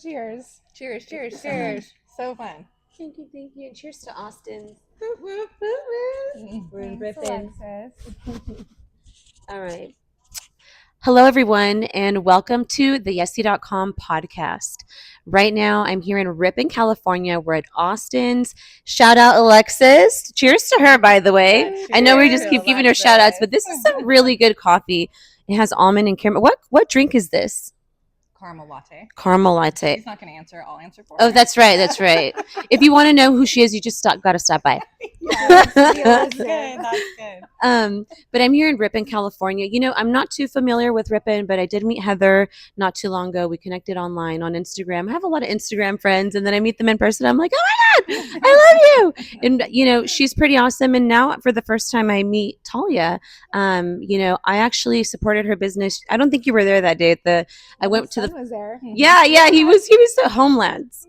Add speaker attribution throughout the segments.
Speaker 1: Cheers.
Speaker 2: Cheers, cheers, cheers. So fun.
Speaker 3: Thank you. And cheers to Austin.
Speaker 2: Whoop, whoop.
Speaker 3: We're in
Speaker 1: Thanks,
Speaker 3: Ripon.
Speaker 1: Alexis.
Speaker 3: All right. Hello, everyone, and welcome to the Yesy.com podcast. Right now, I'm here in Ripon, California. We're at Austin's. Shout out, Alexis. Cheers to her, by the way.
Speaker 2: Cheers
Speaker 3: I know we just
Speaker 2: to
Speaker 3: keep giving her shout outs,
Speaker 2: Alexis.
Speaker 3: but this is some really good coffee. It has almond and caramel. What drink is this?
Speaker 2: Caramel latte.
Speaker 3: Caramel latte.
Speaker 2: She's not going to answer. I'll answer for
Speaker 3: Oh,
Speaker 2: her.
Speaker 3: that's right. If you want to know who she is, you just got to stop by.
Speaker 2: That's good. That's good.
Speaker 3: But I'm here in Ripon, California. You know, I'm not too familiar with Ripon, but I did meet Heather not too long ago. We connected online on Instagram. I have a lot of Instagram friends, and then I meet them in person. I'm like, oh my God, I love you. And, you know, she's pretty awesome. And now for the first time I meet Talia, you know, I actually supported her business. I don't think you were there that day I went to
Speaker 1: was there.
Speaker 3: Yeah, he was at Homelands.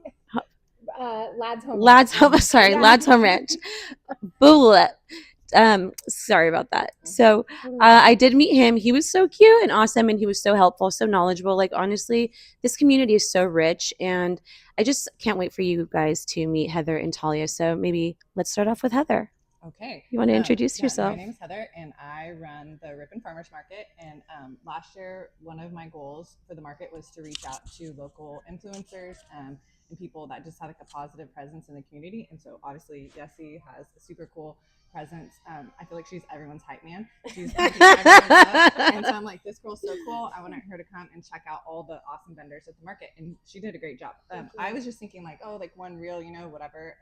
Speaker 1: Lad's Home.
Speaker 3: Lad's Home Ranch. Boo. Sorry about that. So I did meet him. He was so cute and awesome, and he was so helpful, so knowledgeable. Like, honestly, this community is so rich, and I just can't wait for you guys to meet Heather and Talia. So maybe let's start off with Heather.
Speaker 2: Okay.
Speaker 3: You want to introduce yourself?
Speaker 2: My name is Heather, and I run the Ripon Farmers Market. And last year, one of my goals for the market was to reach out to local influencers and people that just had like a positive presence in the community. And so obviously, Yesy has a super cool presence. I feel like she's everyone's hype man. She's hyping everyone up. And so I'm like, this girl's so cool. I want her to come and check out all the awesome vendors at the market. And she did a great job. I was just thinking like, oh, like one reel, you know, whatever.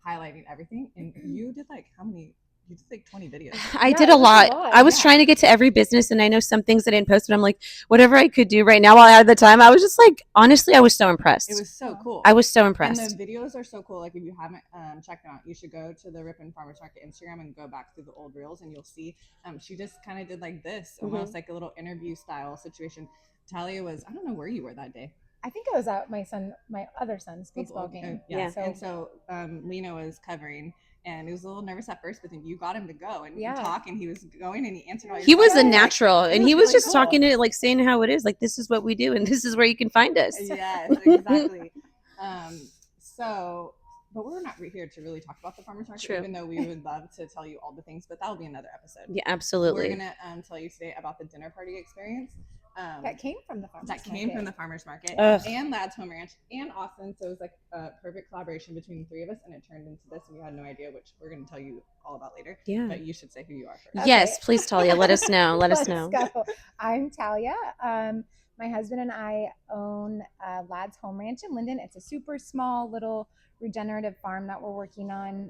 Speaker 2: Highlighting everything, and you did like how many? You did like 20 videos.
Speaker 3: I did a lot. I was trying to get to every business, and I know some things that I didn't post, but I'm like, whatever I could do right now while I had the time. I was just like, honestly, I was so impressed.
Speaker 2: It was so cool.
Speaker 3: I was so impressed.
Speaker 2: And the videos are so cool. Like, if you haven't checked them out, you should go to the Ripon Farmers Market Instagram and go back through the old reels, and you'll see she just kind of did like this, almost like a little interview style situation. Talia was, I don't know where you were that day.
Speaker 1: I think I was at my other son's baseball game.
Speaker 2: Yeah. So Lena was covering, and he was a little nervous at first, but then you got him to go and talk, and he was going, and he answered all your
Speaker 3: He was
Speaker 2: questions.
Speaker 3: a natural, and he was just talking to it, like saying how it is, like this is what we do, and this is where you can find us.
Speaker 2: Yes, exactly. But we're not here to really talk about the farmers market, even though we would love to tell you all the things, but that'll be another episode.
Speaker 3: Yeah, absolutely.
Speaker 2: We're gonna tell you today about the dinner party experience.
Speaker 1: That came from the
Speaker 2: farmers market and Lad's Home Ranch and Austin. So it was like a perfect collaboration between the three of us, and it turned into this, and we had no idea, which we're going to tell you all about later.
Speaker 3: Yeah.
Speaker 2: But you should say who you are first.
Speaker 3: Okay. Yes, please, Talia. Let us know.
Speaker 1: Let's go. I'm Talia. My husband and I own Lad's Home Ranch in Linden. It's a super small little regenerative farm that we're working on.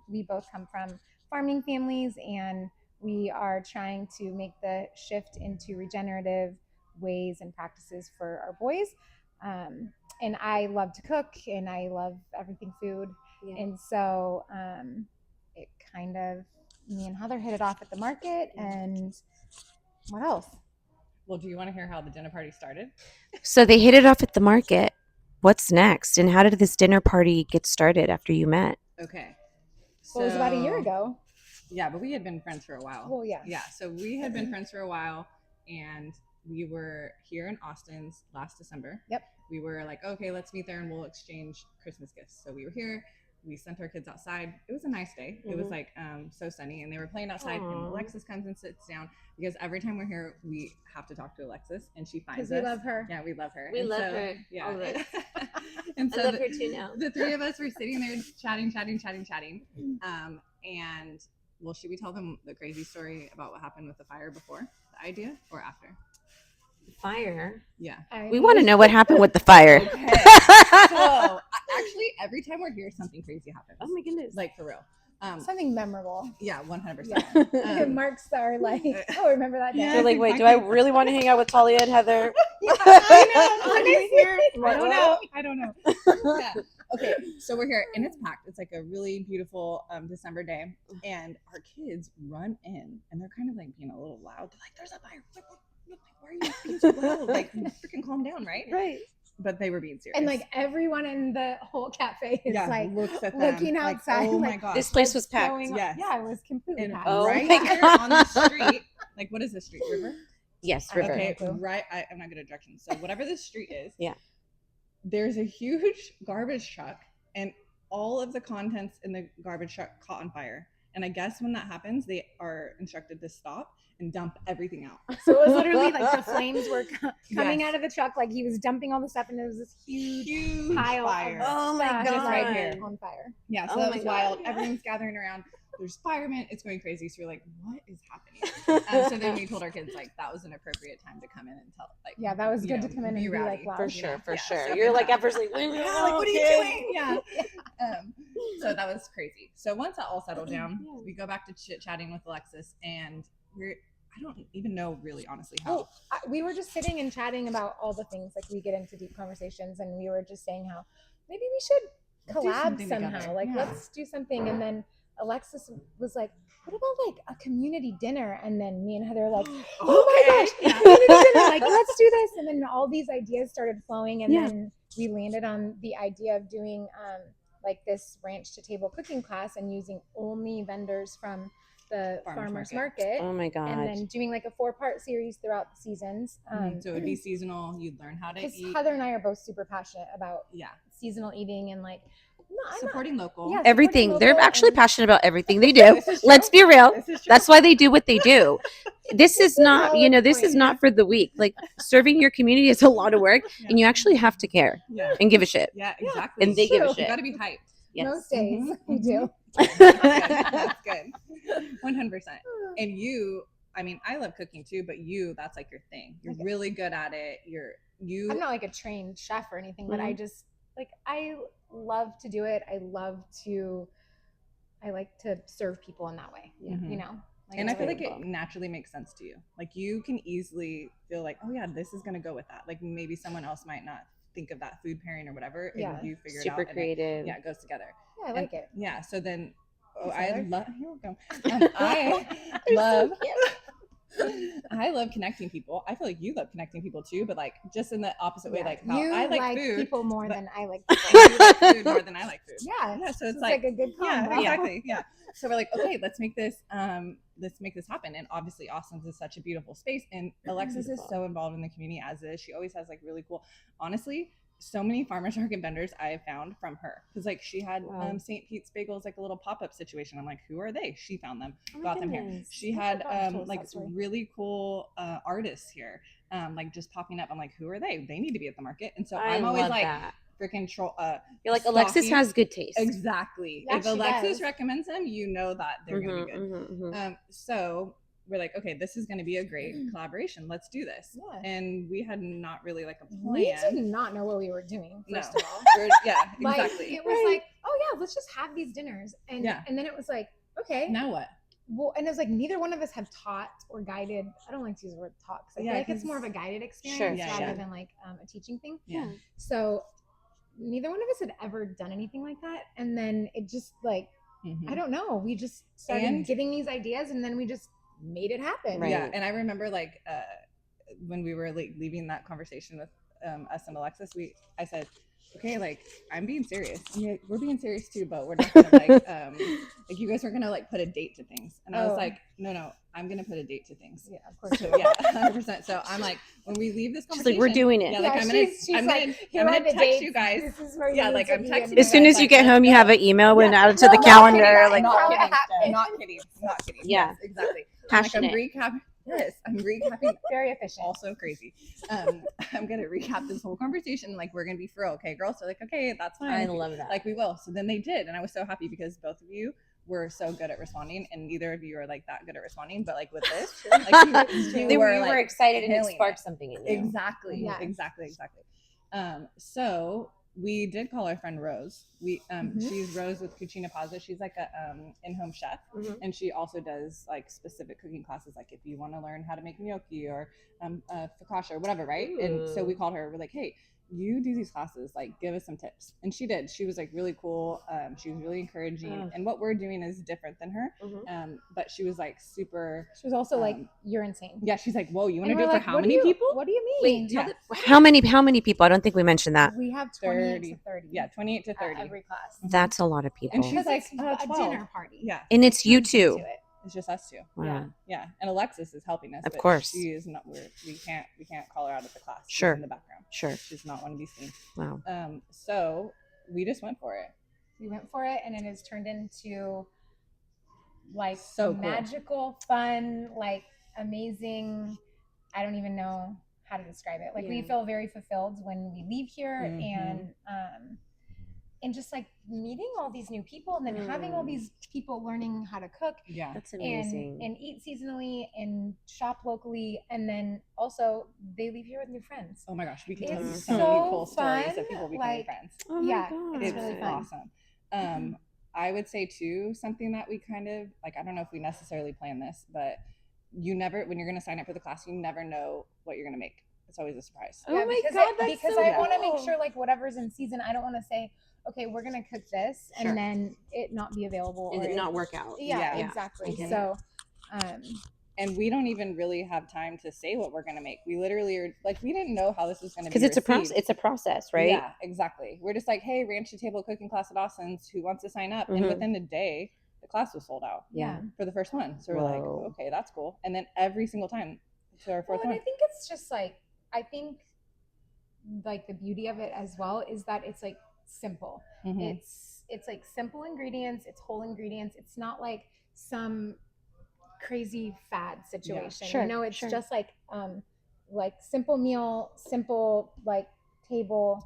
Speaker 1: We both come from farming families, and we are trying to make the shift into regenerative ways and practices for our boys. And I love to cook, and I love everything food. Yeah. And so it kind of, me and Heather hit it off at the market. And what else?
Speaker 2: Well, do you want to hear how the dinner party started?
Speaker 3: So they hit it off at the market. What's next? And how did this dinner party get started after you met?
Speaker 2: Okay.
Speaker 1: So it was about a year ago.
Speaker 2: Yeah, but we had been friends for a while.
Speaker 1: Well, yeah.
Speaker 2: Yeah, so we had been friends for a while, and we were here in Austin's last December.
Speaker 1: Yep.
Speaker 2: We were like, okay, let's meet there and we'll exchange Christmas gifts. So we were here. We sent our kids outside. It was a nice day. It was like so sunny, and they were playing outside. Aww. And Alexis comes and sits down, because every time we're here, we have to talk to Alexis, and she finds us.
Speaker 1: Because we love her.
Speaker 2: Yeah, we love her.
Speaker 3: We love her.
Speaker 2: Yeah.
Speaker 3: And so I love her too now.
Speaker 2: The three of us were sitting there chatting. And well, should we tell them the crazy story about what happened with the fire before the idea, or after?
Speaker 3: Fire?
Speaker 2: Yeah.
Speaker 3: We want to know what happened with the fire.
Speaker 2: Okay. So actually, every time we're here, something crazy happens.
Speaker 3: Oh my goodness.
Speaker 2: Like, for real.
Speaker 1: Something memorable.
Speaker 2: Yeah, 100%.
Speaker 1: Yeah. It marks our like, oh, remember that day?
Speaker 3: Yeah, they're like, wait, do I really want to hang out with Talia and Heather?
Speaker 2: Yeah, I don't know. Yeah. Okay, so we're here, and it's packed. It's like a really beautiful December day, and our kids run in, and they're kind of like being a little loud. They're like, "There's a fire!" Like, why are you being so loud? Like, freaking calm down, right?
Speaker 3: Right.
Speaker 2: But they were being serious.
Speaker 1: And like everyone in the whole cafe is like
Speaker 2: looks at them,
Speaker 1: looking outside.
Speaker 2: Like, oh my god,
Speaker 3: this place was packed.
Speaker 2: Yes.
Speaker 1: Yeah, it was completely
Speaker 2: and
Speaker 1: packed.
Speaker 2: Right here on the street. Like, what is this street? River?
Speaker 3: Yes, River.
Speaker 2: Okay, right. I'm not good at directions. So whatever this street is.
Speaker 3: Yeah.
Speaker 2: there's a huge garbage truck, and all of the contents in the garbage truck caught on fire. And I guess when that happens, they are instructed to stop and dump everything out.
Speaker 1: So it was literally like the flames were coming
Speaker 2: Yes.
Speaker 1: out of the truck, like he was dumping all the stuff, and there was this huge pile
Speaker 2: fire.
Speaker 1: of
Speaker 3: Oh my
Speaker 1: stuff
Speaker 2: Just right
Speaker 3: God.
Speaker 2: here.
Speaker 1: on fire.
Speaker 2: Yeah, so
Speaker 3: Oh
Speaker 2: that
Speaker 3: my
Speaker 2: was
Speaker 3: God.
Speaker 2: wild. Everyone's gathering around. There's firemen. It's going crazy. So we're like, what is happening? So then we told our kids like that was an appropriate time to come in and tell like
Speaker 1: Yeah, that was
Speaker 2: you
Speaker 1: good
Speaker 2: know,
Speaker 1: to come in
Speaker 2: be
Speaker 1: and be
Speaker 2: rowdy.
Speaker 1: like, wow.
Speaker 3: For sure, for
Speaker 2: Yeah,
Speaker 3: sure.
Speaker 2: so
Speaker 3: You're like
Speaker 2: good
Speaker 3: at first like,
Speaker 2: Yeah, like what are you
Speaker 3: kids?
Speaker 2: doing? Yeah. So that was crazy. So once that all settled down, we go back to chit chatting with Alexis, and I don't even know really honestly how.
Speaker 1: We were just sitting and chatting about all the things, like we get into deep conversations, and we were just saying how maybe we should
Speaker 2: Let's do
Speaker 1: collab
Speaker 2: something
Speaker 1: somehow.
Speaker 2: together.
Speaker 1: Like
Speaker 2: Yeah.
Speaker 1: let's do something. And then Alexis was like, what about like a community dinner? And then me and Heather were like, oh my gosh,
Speaker 2: Yeah.
Speaker 1: community dinner, like let's do this. And then all these ideas started flowing, and
Speaker 3: Yeah.
Speaker 1: then we landed on the idea of doing like this ranch to table cooking class and using only vendors from the farmers market.
Speaker 3: Oh my God.
Speaker 1: And then doing like a 4-part series throughout the seasons.
Speaker 2: So it would be seasonal. You'd learn how to
Speaker 1: Because
Speaker 2: eat.
Speaker 1: Heather and I are both super passionate about
Speaker 2: Yeah.
Speaker 1: seasonal eating and like
Speaker 2: Supporting local.
Speaker 1: Yeah,
Speaker 3: Everything.
Speaker 1: supporting
Speaker 3: They're
Speaker 1: local
Speaker 3: actually
Speaker 1: and-
Speaker 3: passionate about everything they do.
Speaker 2: This is
Speaker 3: Let's
Speaker 2: true.
Speaker 3: be real.
Speaker 2: This is true.
Speaker 3: That's why they do what they do. This is not,
Speaker 1: Valid
Speaker 3: this is
Speaker 1: point.
Speaker 3: not for the weak. Like serving your community is a lot of work,
Speaker 2: Yeah.
Speaker 3: and you actually have to care
Speaker 2: Yeah.
Speaker 3: and give a shit.
Speaker 2: Yeah, exactly.
Speaker 3: And they give a
Speaker 1: True.
Speaker 3: shit.
Speaker 2: You got to be hyped.
Speaker 3: Yes.
Speaker 1: Most days we do.
Speaker 2: That's good. 100%. And you, I mean, I love cooking too, but that's like your thing. You're
Speaker 1: Okay.
Speaker 2: really good at it.
Speaker 1: I'm not like a trained chef or anything, but I just like I love to do it. I like to serve people in that way.
Speaker 2: Mhm.
Speaker 1: You know? Like,
Speaker 2: And I
Speaker 1: it's
Speaker 2: feel
Speaker 1: really
Speaker 2: like
Speaker 1: cool.
Speaker 2: it naturally makes sense to you. Like you can easily feel like, oh yeah, this is gonna go with that. Like maybe someone else might not think of that food pairing or whatever.
Speaker 1: Yeah.
Speaker 2: And you figure
Speaker 3: Super
Speaker 2: it out.
Speaker 3: creative.
Speaker 2: And it goes together.
Speaker 1: Yeah, I like it.
Speaker 2: Yeah. So then,
Speaker 1: Thanks,
Speaker 2: I
Speaker 1: Heather.
Speaker 2: love. Here we go. I love connecting people. I feel like you love connecting people too, but like just in the opposite way.
Speaker 1: Yeah.
Speaker 2: Like how
Speaker 1: you
Speaker 2: I like food
Speaker 1: people more
Speaker 2: but-
Speaker 1: than I like
Speaker 2: and
Speaker 1: people.
Speaker 2: you like food more than I like food.
Speaker 1: Yeah.
Speaker 2: Yeah. So
Speaker 1: It's
Speaker 2: it's
Speaker 1: like a good combo.
Speaker 2: yeah, exactly. Yeah. So we're like, okay, let's make this happen. And obviously Austin's is such a beautiful space. And Alexis is so involved in the community as is. She always has like really cool, honestly, so many farmers market vendors I have found from her. Cause like she had
Speaker 3: Wow.
Speaker 2: St. Pete's Bagels, like a little pop-up situation. I'm like, who are they? She found them,
Speaker 3: Oh my
Speaker 2: got them here.
Speaker 3: goodness.
Speaker 2: She
Speaker 1: I
Speaker 2: had
Speaker 1: forgot to tell us
Speaker 2: like
Speaker 1: that story.
Speaker 2: really cool artists here. Like just popping up. I'm like, who are they? They need to be at the market. And so
Speaker 3: I
Speaker 2: I'm always
Speaker 3: love
Speaker 2: like
Speaker 3: that.
Speaker 2: freaking
Speaker 3: You're like, Alexis
Speaker 2: stalking-
Speaker 3: has good taste.
Speaker 2: Exactly.
Speaker 1: Yeah,
Speaker 2: If
Speaker 1: she
Speaker 2: Alexis
Speaker 1: does.
Speaker 2: recommends them, you know that they're gonna be good.
Speaker 3: Mhm.
Speaker 2: So we're like, okay, this is gonna be a great collaboration. Let's do this.
Speaker 1: Yeah.
Speaker 2: And we had not really like a
Speaker 1: We did
Speaker 2: plan.
Speaker 1: not know what we were doing,
Speaker 2: No.
Speaker 1: first of all.
Speaker 2: Yeah,
Speaker 1: Like,
Speaker 2: exactly.
Speaker 1: it was like, oh yeah, let's just have these dinners. And
Speaker 2: Yeah.
Speaker 1: and then it was like, okay.
Speaker 2: Now what?
Speaker 1: Well, and it was like neither one of us have taught or guided. I don't like to use the word taught because I
Speaker 2: Yeah,
Speaker 1: feel like it's
Speaker 2: 'cause-
Speaker 1: more of a guided experience
Speaker 3: Sure,
Speaker 1: rather
Speaker 2: yeah.
Speaker 1: than like a teaching thing.
Speaker 2: Yeah.
Speaker 1: So neither one of us had ever done anything like that. And then it just like,
Speaker 2: Mhm.
Speaker 1: I don't know. We just started
Speaker 2: And-
Speaker 1: getting these ideas and then we just made it happen.
Speaker 3: Right.
Speaker 2: Yeah, and I remember like when we were like leaving that conversation with us and Alexis, I said, okay, like I'm being serious. And we're being serious too, but we're not gonna like you guys are gonna like put a date to things. And I was
Speaker 1: Oh.
Speaker 2: like, no, I'm gonna put a date to things.
Speaker 1: Yeah, of course.
Speaker 2: So yeah, 100%. So I'm like, when we leave this
Speaker 3: She's
Speaker 2: conversation,
Speaker 3: like, we're doing it.
Speaker 2: Yeah, like I'm gonna
Speaker 1: "Here
Speaker 2: text
Speaker 1: are the
Speaker 2: you guys.
Speaker 1: dates. This is where
Speaker 2: Yeah,
Speaker 1: you
Speaker 2: like,
Speaker 1: need
Speaker 2: I'm
Speaker 1: to be
Speaker 2: texting
Speaker 1: in
Speaker 2: you
Speaker 3: As soon
Speaker 2: guys,
Speaker 3: as you
Speaker 2: like,
Speaker 3: get home, you
Speaker 2: let's
Speaker 3: have
Speaker 2: go.
Speaker 3: an email went
Speaker 1: Yeah.
Speaker 3: out to the
Speaker 1: No,
Speaker 3: calendar.
Speaker 1: not
Speaker 3: Like,
Speaker 1: kidding.
Speaker 2: not
Speaker 1: How it
Speaker 2: kidding.
Speaker 1: happened.
Speaker 2: Not kidding. Not kidding.
Speaker 3: Yeah.
Speaker 2: Yes, exactly. I'm like, I'm
Speaker 3: Passionate.
Speaker 2: recapping. Yes, I'm recapping.
Speaker 1: Very efficient.
Speaker 2: Also crazy. I'm gonna recap this whole conversation. Like we're gonna be for real, okay, girls? So like, okay, that's fine.
Speaker 3: I love that.
Speaker 2: Like we will. So then they did, and I was so happy because both of you were so good at responding, and neither of you are like that good at responding. But like with this, like you
Speaker 3: we
Speaker 2: were
Speaker 3: were
Speaker 2: like
Speaker 3: excited and it
Speaker 2: killing
Speaker 3: sparked something in you.
Speaker 2: exactly,
Speaker 1: Yes.
Speaker 2: exactly. So we did call our friend Rose. She's Rose with Cucina Pazza. She's like a in-home chef,
Speaker 3: Mhm.
Speaker 2: and she also does like specific cooking classes. Like if you want to learn how to make gnocchi or focaccia or whatever, right? And so we called her. We're like, hey, you do these classes, like give us some tips. And she did. She was like really cool. She was really encouraging.
Speaker 3: Oh.
Speaker 2: And what we're doing is different than her.
Speaker 3: Mhm.
Speaker 2: But she was like super.
Speaker 1: She was also like,
Speaker 2: Um,
Speaker 1: you're insane.
Speaker 2: Yeah, she's like, whoa, you want to
Speaker 1: And
Speaker 2: do it
Speaker 1: we're
Speaker 2: for
Speaker 1: like,
Speaker 2: how
Speaker 1: what do
Speaker 2: many
Speaker 1: you-
Speaker 2: people?
Speaker 1: What do you
Speaker 3: Wait,
Speaker 1: mean?
Speaker 3: tell
Speaker 2: Yeah.
Speaker 3: how many people? I don't think we mentioned that.
Speaker 1: We have 28
Speaker 2: 30.
Speaker 1: to 30.
Speaker 2: Yeah, 28 to
Speaker 1: at
Speaker 2: 30.
Speaker 1: every class.
Speaker 3: That's a lot of people.
Speaker 2: And she's
Speaker 1: Because
Speaker 2: like,
Speaker 1: it's a
Speaker 2: 12.
Speaker 1: dinner party.
Speaker 2: Yeah.
Speaker 3: And it's you
Speaker 1: Turns into
Speaker 3: two.
Speaker 1: it.
Speaker 2: It's just us two.
Speaker 3: Wow.
Speaker 2: Yeah. And Alexis is helping us.
Speaker 3: Of
Speaker 2: but
Speaker 3: course.
Speaker 2: she is not. We can't call her out of the class.
Speaker 3: Sure.
Speaker 2: She's in the background.
Speaker 3: Sure.
Speaker 2: She does not want to be seen.
Speaker 3: Wow.
Speaker 2: So we just went for it.
Speaker 1: We went for it, and it has turned into like
Speaker 2: So cool.
Speaker 1: magical, fun, like amazing. I don't even know how to describe it. Like we feel very fulfilled when we leave here, and just like meeting all these new people, and then having all these people learning how to cook.
Speaker 2: Yeah,
Speaker 3: that's amazing.
Speaker 1: And eat seasonally and shop locally, and then also they leave here with new friends.
Speaker 2: Oh my gosh, we can tell you
Speaker 1: It's
Speaker 2: so many
Speaker 1: so
Speaker 2: cool stories
Speaker 1: fun,
Speaker 2: of people becoming
Speaker 1: like-
Speaker 2: friends.
Speaker 3: Oh my
Speaker 1: Yeah,
Speaker 3: God.
Speaker 1: it's really fun.
Speaker 2: Awesome. I would say too, something that we kind of like, I don't know if we necessarily plan this, but you never, when you're going to sign up for the class, you never know what you're going to make. It's always a surprise.
Speaker 3: Oh my
Speaker 1: because
Speaker 3: God, that's
Speaker 1: because
Speaker 3: so
Speaker 1: I want to
Speaker 3: cool.
Speaker 1: make sure like whatever's in season. I don't want to say, okay, we're gonna cook this
Speaker 3: Sure.
Speaker 1: and then it not be available
Speaker 3: And
Speaker 1: or
Speaker 3: it not work out.
Speaker 1: Yeah,
Speaker 2: Yeah.
Speaker 1: exactly.
Speaker 3: Okay.
Speaker 1: So,
Speaker 2: And we don't even really have time to say what we're going to make. We literally are like, we didn't know how this was going to be
Speaker 3: Because it's a
Speaker 2: received.
Speaker 3: process. It's a process, right?
Speaker 2: Yeah, exactly. We're just like, hey, ranch to table cooking class at Austin's. Who wants to sign up? And
Speaker 3: Mhm.
Speaker 2: within a day, the class was sold out
Speaker 1: yeah.
Speaker 2: for the first one. So we're like,
Speaker 3: Whoa.
Speaker 2: okay, that's cool. And then every single time to our
Speaker 1: Well,
Speaker 2: fourth
Speaker 1: and
Speaker 2: one.
Speaker 1: I think it's just like like the beauty of it as well is that it's like simple.
Speaker 2: Mhm.
Speaker 1: It's like simple ingredients. It's whole ingredients. It's not like some crazy fad situation.
Speaker 3: Sure,
Speaker 1: You know, it's
Speaker 3: sure.
Speaker 1: just like simple meal, simple like table.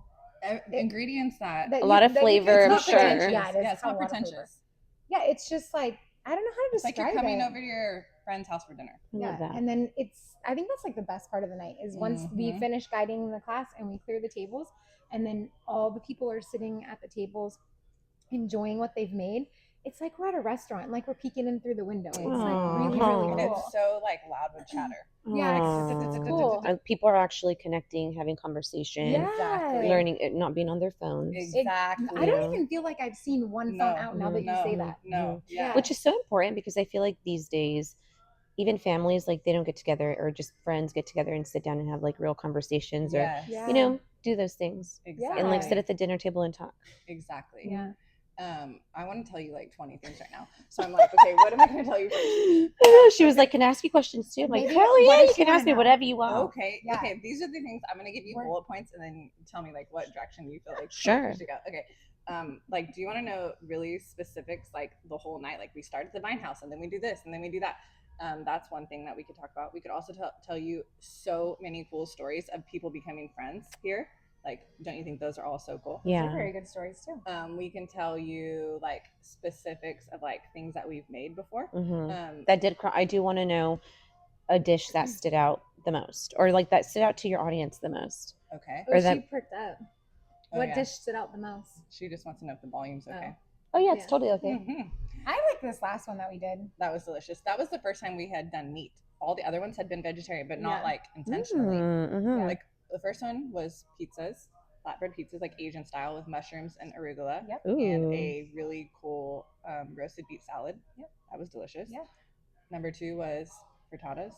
Speaker 2: Ingredients that
Speaker 3: A lot of flavor,
Speaker 2: it's
Speaker 3: I'm
Speaker 2: not
Speaker 3: sure.
Speaker 2: pretentious.
Speaker 1: Yeah, it is.
Speaker 2: Yeah, it's
Speaker 1: a
Speaker 2: not
Speaker 1: lot of flavor.
Speaker 2: pretentious.
Speaker 1: Yeah, it's just like I don't know how to
Speaker 2: It's like
Speaker 1: describe
Speaker 2: you're coming
Speaker 1: it.
Speaker 2: over to your friend's house for dinner.
Speaker 3: I love that.
Speaker 1: And then I think that's like the best part of the night is once we
Speaker 2: Mhm.
Speaker 1: finish guiding the class and we clear the tables, and then all the people are sitting at the tables enjoying what they've made. It's like we're at a restaurant, like we're peeking in through the window. It's like really, really
Speaker 2: And
Speaker 1: cool.
Speaker 2: it's so like loud with chatter.
Speaker 1: Yeah, it's cool.
Speaker 3: People are actually connecting, having conversation,
Speaker 1: Yeah.
Speaker 2: Exactly.
Speaker 3: learning, not being on their phones.
Speaker 2: Exactly.
Speaker 1: I don't even feel like I've seen one phone out now that you say that.
Speaker 2: No. Yeah.
Speaker 3: Which is so important because I feel like these days, even families, like they don't get together or just friends get together and sit down and have like real conversations
Speaker 2: Yes.
Speaker 1: Yeah.
Speaker 3: or, do those things.
Speaker 2: Exactly.
Speaker 3: And like sit at the dinner table and talk.
Speaker 2: Exactly.
Speaker 1: Yeah.
Speaker 2: I want to tell you like 20 things right now. So I'm like, okay, what am I going to tell you first?
Speaker 3: I know. She was like, can I ask you questions too? I'm like,
Speaker 1: Maybe-
Speaker 3: hell
Speaker 1: what
Speaker 3: yeah,
Speaker 1: does
Speaker 3: you
Speaker 1: she
Speaker 3: can ask
Speaker 1: wanna
Speaker 3: me
Speaker 1: know?
Speaker 3: whatever you want.
Speaker 2: Okay.
Speaker 1: Yeah.
Speaker 2: Okay. These are the things I'm going to give you
Speaker 1: We're-
Speaker 2: bullet points and then tell me like what direction you feel like
Speaker 3: Sure.
Speaker 2: we should go. Okay. Like, do you want to know really specifics, like the whole night? Like we start at the Vine House and then we do this and then we do that. That's one thing that we could talk about. We could also tell you so many cool stories of people becoming friends here. Like, don't you think those are all so cool?
Speaker 1: Those are
Speaker 3: Yeah.
Speaker 1: very good stories too.
Speaker 2: We can tell you like specifics of like things that we've made before.
Speaker 3: Mhm. I do want to know a dish that stood out the most, or like that stood out to your audience the most.
Speaker 2: Okay.
Speaker 3: Or
Speaker 1: She
Speaker 3: that-
Speaker 1: pricked up.
Speaker 2: Oh,
Speaker 1: What
Speaker 2: yeah.
Speaker 1: dish stood out the most?
Speaker 2: She just wants to know if the volume's okay.
Speaker 3: Oh yeah, it's
Speaker 1: Yeah.
Speaker 3: totally okay.
Speaker 2: Mhm.
Speaker 1: I like this last one that we did.
Speaker 2: That was delicious. That was the first time we had done meat. All the other ones had been vegetarian, but not
Speaker 1: Yeah.
Speaker 2: like intentionally.
Speaker 3: Mhm.
Speaker 2: Like the first one was pizzas, flatbread pizzas, like Asian style with mushrooms and arugula.
Speaker 1: Yep.
Speaker 3: Ooh.
Speaker 2: And a really cool roasted beet salad.
Speaker 1: Yep.
Speaker 2: That was delicious.
Speaker 1: Yeah.
Speaker 2: Number 2 was frittatas.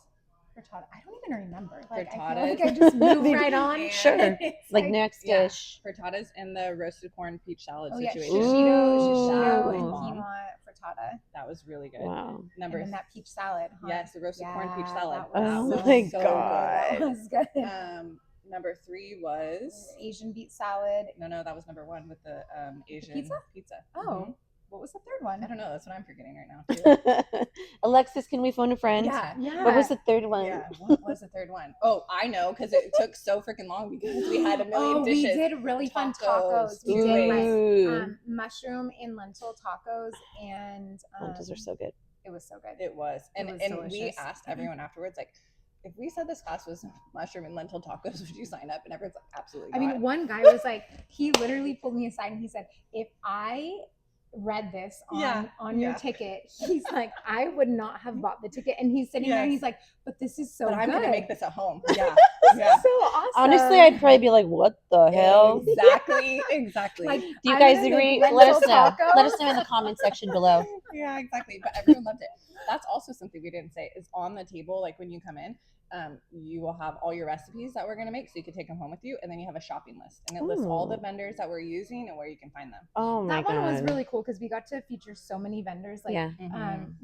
Speaker 1: Frittata. I don't even remember. Like, I feel
Speaker 2: Frittatas.
Speaker 1: like I just moved right on.
Speaker 2: And-
Speaker 3: Sure.
Speaker 1: It's
Speaker 3: Like next
Speaker 2: Yeah.
Speaker 3: dish.
Speaker 2: Frittatas and the roasted corn peach salad
Speaker 1: Oh yeah,
Speaker 2: situation.
Speaker 1: shishito and
Speaker 3: Ooh.
Speaker 1: quinoa frittata,
Speaker 2: That was really good.
Speaker 3: Wow.
Speaker 2: Number
Speaker 1: and then that peach salad. Huh?
Speaker 2: Yes, the roasted corn peach salad.
Speaker 1: That was
Speaker 3: Oh
Speaker 1: so,
Speaker 3: my
Speaker 1: so
Speaker 3: God.
Speaker 1: Good. That was good.
Speaker 2: Number 3 was
Speaker 1: Asian beet salad.
Speaker 2: no, that was number 1 with the Asian
Speaker 1: pizza?
Speaker 2: Mhm.
Speaker 1: Oh, what was the third one?
Speaker 2: I don't know. That's what I'm forgetting right now. Too.
Speaker 3: Alexis, can we phone a friend?
Speaker 1: Yeah.
Speaker 3: What was the third one?
Speaker 2: Yeah. What was the third one? Oh, I know, because it took so freaking long because we had a million dishes.
Speaker 1: We did really fun
Speaker 2: Tacos.
Speaker 1: tacos. We did like
Speaker 3: Ooh.
Speaker 1: mushroom and lentil tacos, and
Speaker 3: Lentils are so good.
Speaker 1: it was so good.
Speaker 2: It was, and
Speaker 1: was
Speaker 2: we
Speaker 1: delicious.
Speaker 2: asked everyone afterwards, like, if we said this class was mushroom and lentil tacos, would you sign up? And everyone's like, absolutely
Speaker 1: I
Speaker 2: not.
Speaker 1: mean, one guy was like, he literally pulled me aside and he said, if I read this on your ticket, he's like, I would not have bought the ticket. And he's sitting there and he's like, but this is so
Speaker 2: but I'm
Speaker 1: good.
Speaker 2: gonna make this at home. Yeah,
Speaker 1: This
Speaker 2: yeah.
Speaker 1: is so awesome.
Speaker 3: Honestly, I'd probably be like, what the hell?
Speaker 2: Exactly.
Speaker 1: Like,
Speaker 3: Do you
Speaker 1: I'm
Speaker 3: guys
Speaker 1: gonna
Speaker 3: agree?
Speaker 1: make
Speaker 3: Let us
Speaker 1: lentil
Speaker 3: know.
Speaker 1: tacos.
Speaker 3: Let us know in the comment section below.
Speaker 2: Yeah, exactly. But everyone loved it. That's also something we didn't say is on the table. Like when you come in, you will have all your recipes that we're going to make, so you can take them home with you, and then you have a shopping list, and it lists all the vendors that we're using and where you can find them.
Speaker 3: Oh my
Speaker 1: That one was
Speaker 3: God.
Speaker 1: really cool because we got to feature so many vendors. Like,
Speaker 3: Yeah.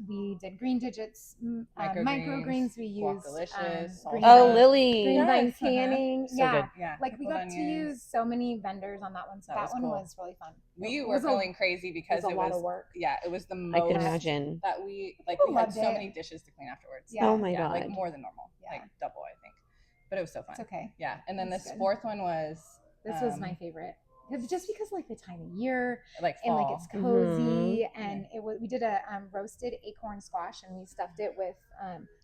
Speaker 1: we did Green Digits, microgreens. We used
Speaker 2: Guacalicious,
Speaker 1: green
Speaker 3: Oh,
Speaker 1: vine-
Speaker 3: Lily.
Speaker 1: green vine
Speaker 2: Yes,
Speaker 1: canning.
Speaker 3: So
Speaker 1: yeah,
Speaker 3: good.
Speaker 2: Yeah,
Speaker 1: like we
Speaker 2: pickled
Speaker 1: got to
Speaker 2: onions.
Speaker 1: use so many vendors on that one. So
Speaker 2: That
Speaker 1: that
Speaker 2: was
Speaker 1: one
Speaker 2: cool.
Speaker 1: was really fun.
Speaker 2: We
Speaker 1: It
Speaker 2: were
Speaker 1: was
Speaker 2: feeling crazy because
Speaker 1: a lot of work.
Speaker 2: Yeah, it was the most.
Speaker 3: I can imagine.
Speaker 2: That we
Speaker 1: People
Speaker 2: had
Speaker 1: loved
Speaker 2: so
Speaker 1: it.
Speaker 2: many dishes to clean afterwards.
Speaker 1: Yeah.
Speaker 3: Oh my
Speaker 2: Yeah,
Speaker 3: God.
Speaker 2: like more than normal,
Speaker 1: Yeah.
Speaker 2: like double, I think. But it was so fun.
Speaker 1: It's okay.
Speaker 2: Yeah, and then
Speaker 1: That's
Speaker 2: this
Speaker 1: good.
Speaker 2: fourth one was.
Speaker 1: This was my favorite. Just because like the time of year
Speaker 2: Like
Speaker 1: and
Speaker 2: fall.
Speaker 1: like it's cozy and it was, we did a roasted acorn squash and we stuffed it with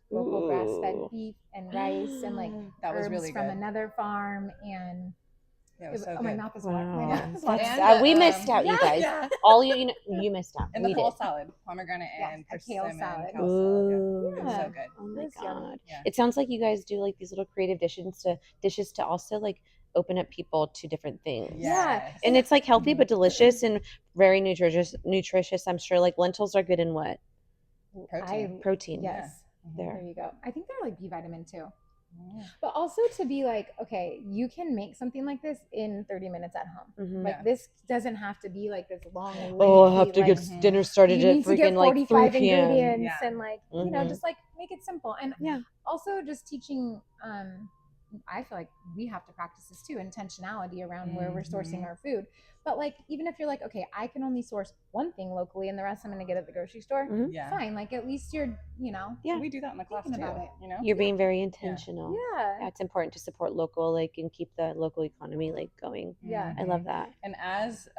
Speaker 1: local grass fed
Speaker 3: Ooh.
Speaker 1: beef and rice and like
Speaker 2: That was
Speaker 1: herbs
Speaker 2: really
Speaker 1: from
Speaker 2: good.
Speaker 1: another farm and
Speaker 2: It was so
Speaker 1: oh, my
Speaker 2: good.
Speaker 1: mouth is wet. My
Speaker 3: Wow.
Speaker 1: mouth is wet.
Speaker 3: That's, we missed out, you
Speaker 1: yeah,
Speaker 3: guys.
Speaker 2: Yeah.
Speaker 3: All you missed out.
Speaker 2: And
Speaker 3: we
Speaker 2: the fall
Speaker 3: did.
Speaker 2: salad, pomegranate and
Speaker 1: Yes, a kale
Speaker 2: persimmon
Speaker 1: salad.
Speaker 2: kale salad.
Speaker 3: Ooh.
Speaker 2: Yeah. It was so
Speaker 1: Yeah.
Speaker 2: good.
Speaker 3: Oh my
Speaker 1: It was yummy.
Speaker 3: God.
Speaker 2: Yeah.
Speaker 3: It sounds like you guys do like these little creative dishes to also like open up people to different things.
Speaker 1: Yeah.
Speaker 3: And it's like healthy but delicious and very nutritious. I'm sure like lentils are good in what? Protein.
Speaker 1: Yes.
Speaker 3: There.
Speaker 1: There you go. I think they're like B vitamin too.
Speaker 2: Yeah.
Speaker 1: But also to be like, okay, you can make something like this in 30 minutes at home.
Speaker 3: Mhm.
Speaker 1: Like this doesn't have to be like this long.
Speaker 3: Oh, I have
Speaker 1: lengthy,
Speaker 3: to
Speaker 1: like,
Speaker 3: get dinner started
Speaker 1: you
Speaker 3: at
Speaker 1: need to get
Speaker 3: freaking like 3 p.m.
Speaker 1: ingredients
Speaker 2: Yeah.
Speaker 1: and like you know
Speaker 3: Mhm.
Speaker 1: just like make it simple and
Speaker 3: Yeah.
Speaker 1: also just teaching I feel like we have to practice this too, intentionality around where we're sourcing our food. But like even if you're like, okay, I can only source one thing locally and the rest I'm gonna get at the grocery store,
Speaker 3: Mhm.
Speaker 2: Yeah.
Speaker 1: fine. Like at least you're
Speaker 3: Yeah.
Speaker 2: We do that in the class
Speaker 1: Thinking
Speaker 2: too.
Speaker 1: about it.
Speaker 2: You know.
Speaker 3: You're being very intentional.
Speaker 1: yeah.
Speaker 3: It's important to support local, like, and keep the local economy like going.
Speaker 1: Yeah.
Speaker 3: I love that.
Speaker 2: And as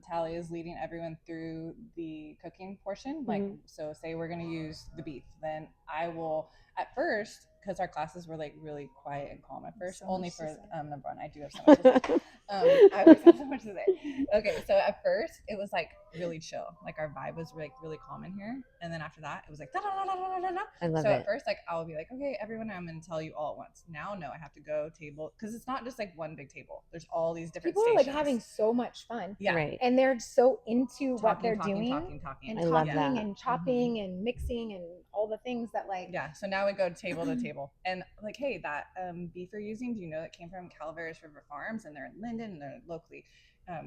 Speaker 2: Talia is leading everyone through the cooking portion, like, so say we're going to use the beef, then I will, at first, because our classes were like really quiet and calm at first, only for number one, I do have so much to say. I always have so much to say. Okay, so at first it was like really chill, like our vibe was like really calm in here, and then after that it was like da da da da da da.
Speaker 3: I love
Speaker 2: So
Speaker 3: it.
Speaker 2: at first, like I'll be like, okay, everyone, I'm going to tell you all at once. Now, no, I have to go table because it's not just like one big table. There's all these different.
Speaker 1: People
Speaker 2: stations.
Speaker 1: are like having so much fun.
Speaker 2: Yeah.
Speaker 3: Right.
Speaker 1: And they're so into what
Speaker 2: Talking,
Speaker 1: they're
Speaker 2: talking,
Speaker 1: doing
Speaker 2: talking.
Speaker 1: and
Speaker 3: I love
Speaker 1: talking
Speaker 3: that.
Speaker 1: and chopping and mixing and all the things that like
Speaker 2: Yeah. So now we go table to table and like, hey, that beef you're using, do you know that came from Calaveras River Farms and they're in Linden and they're locally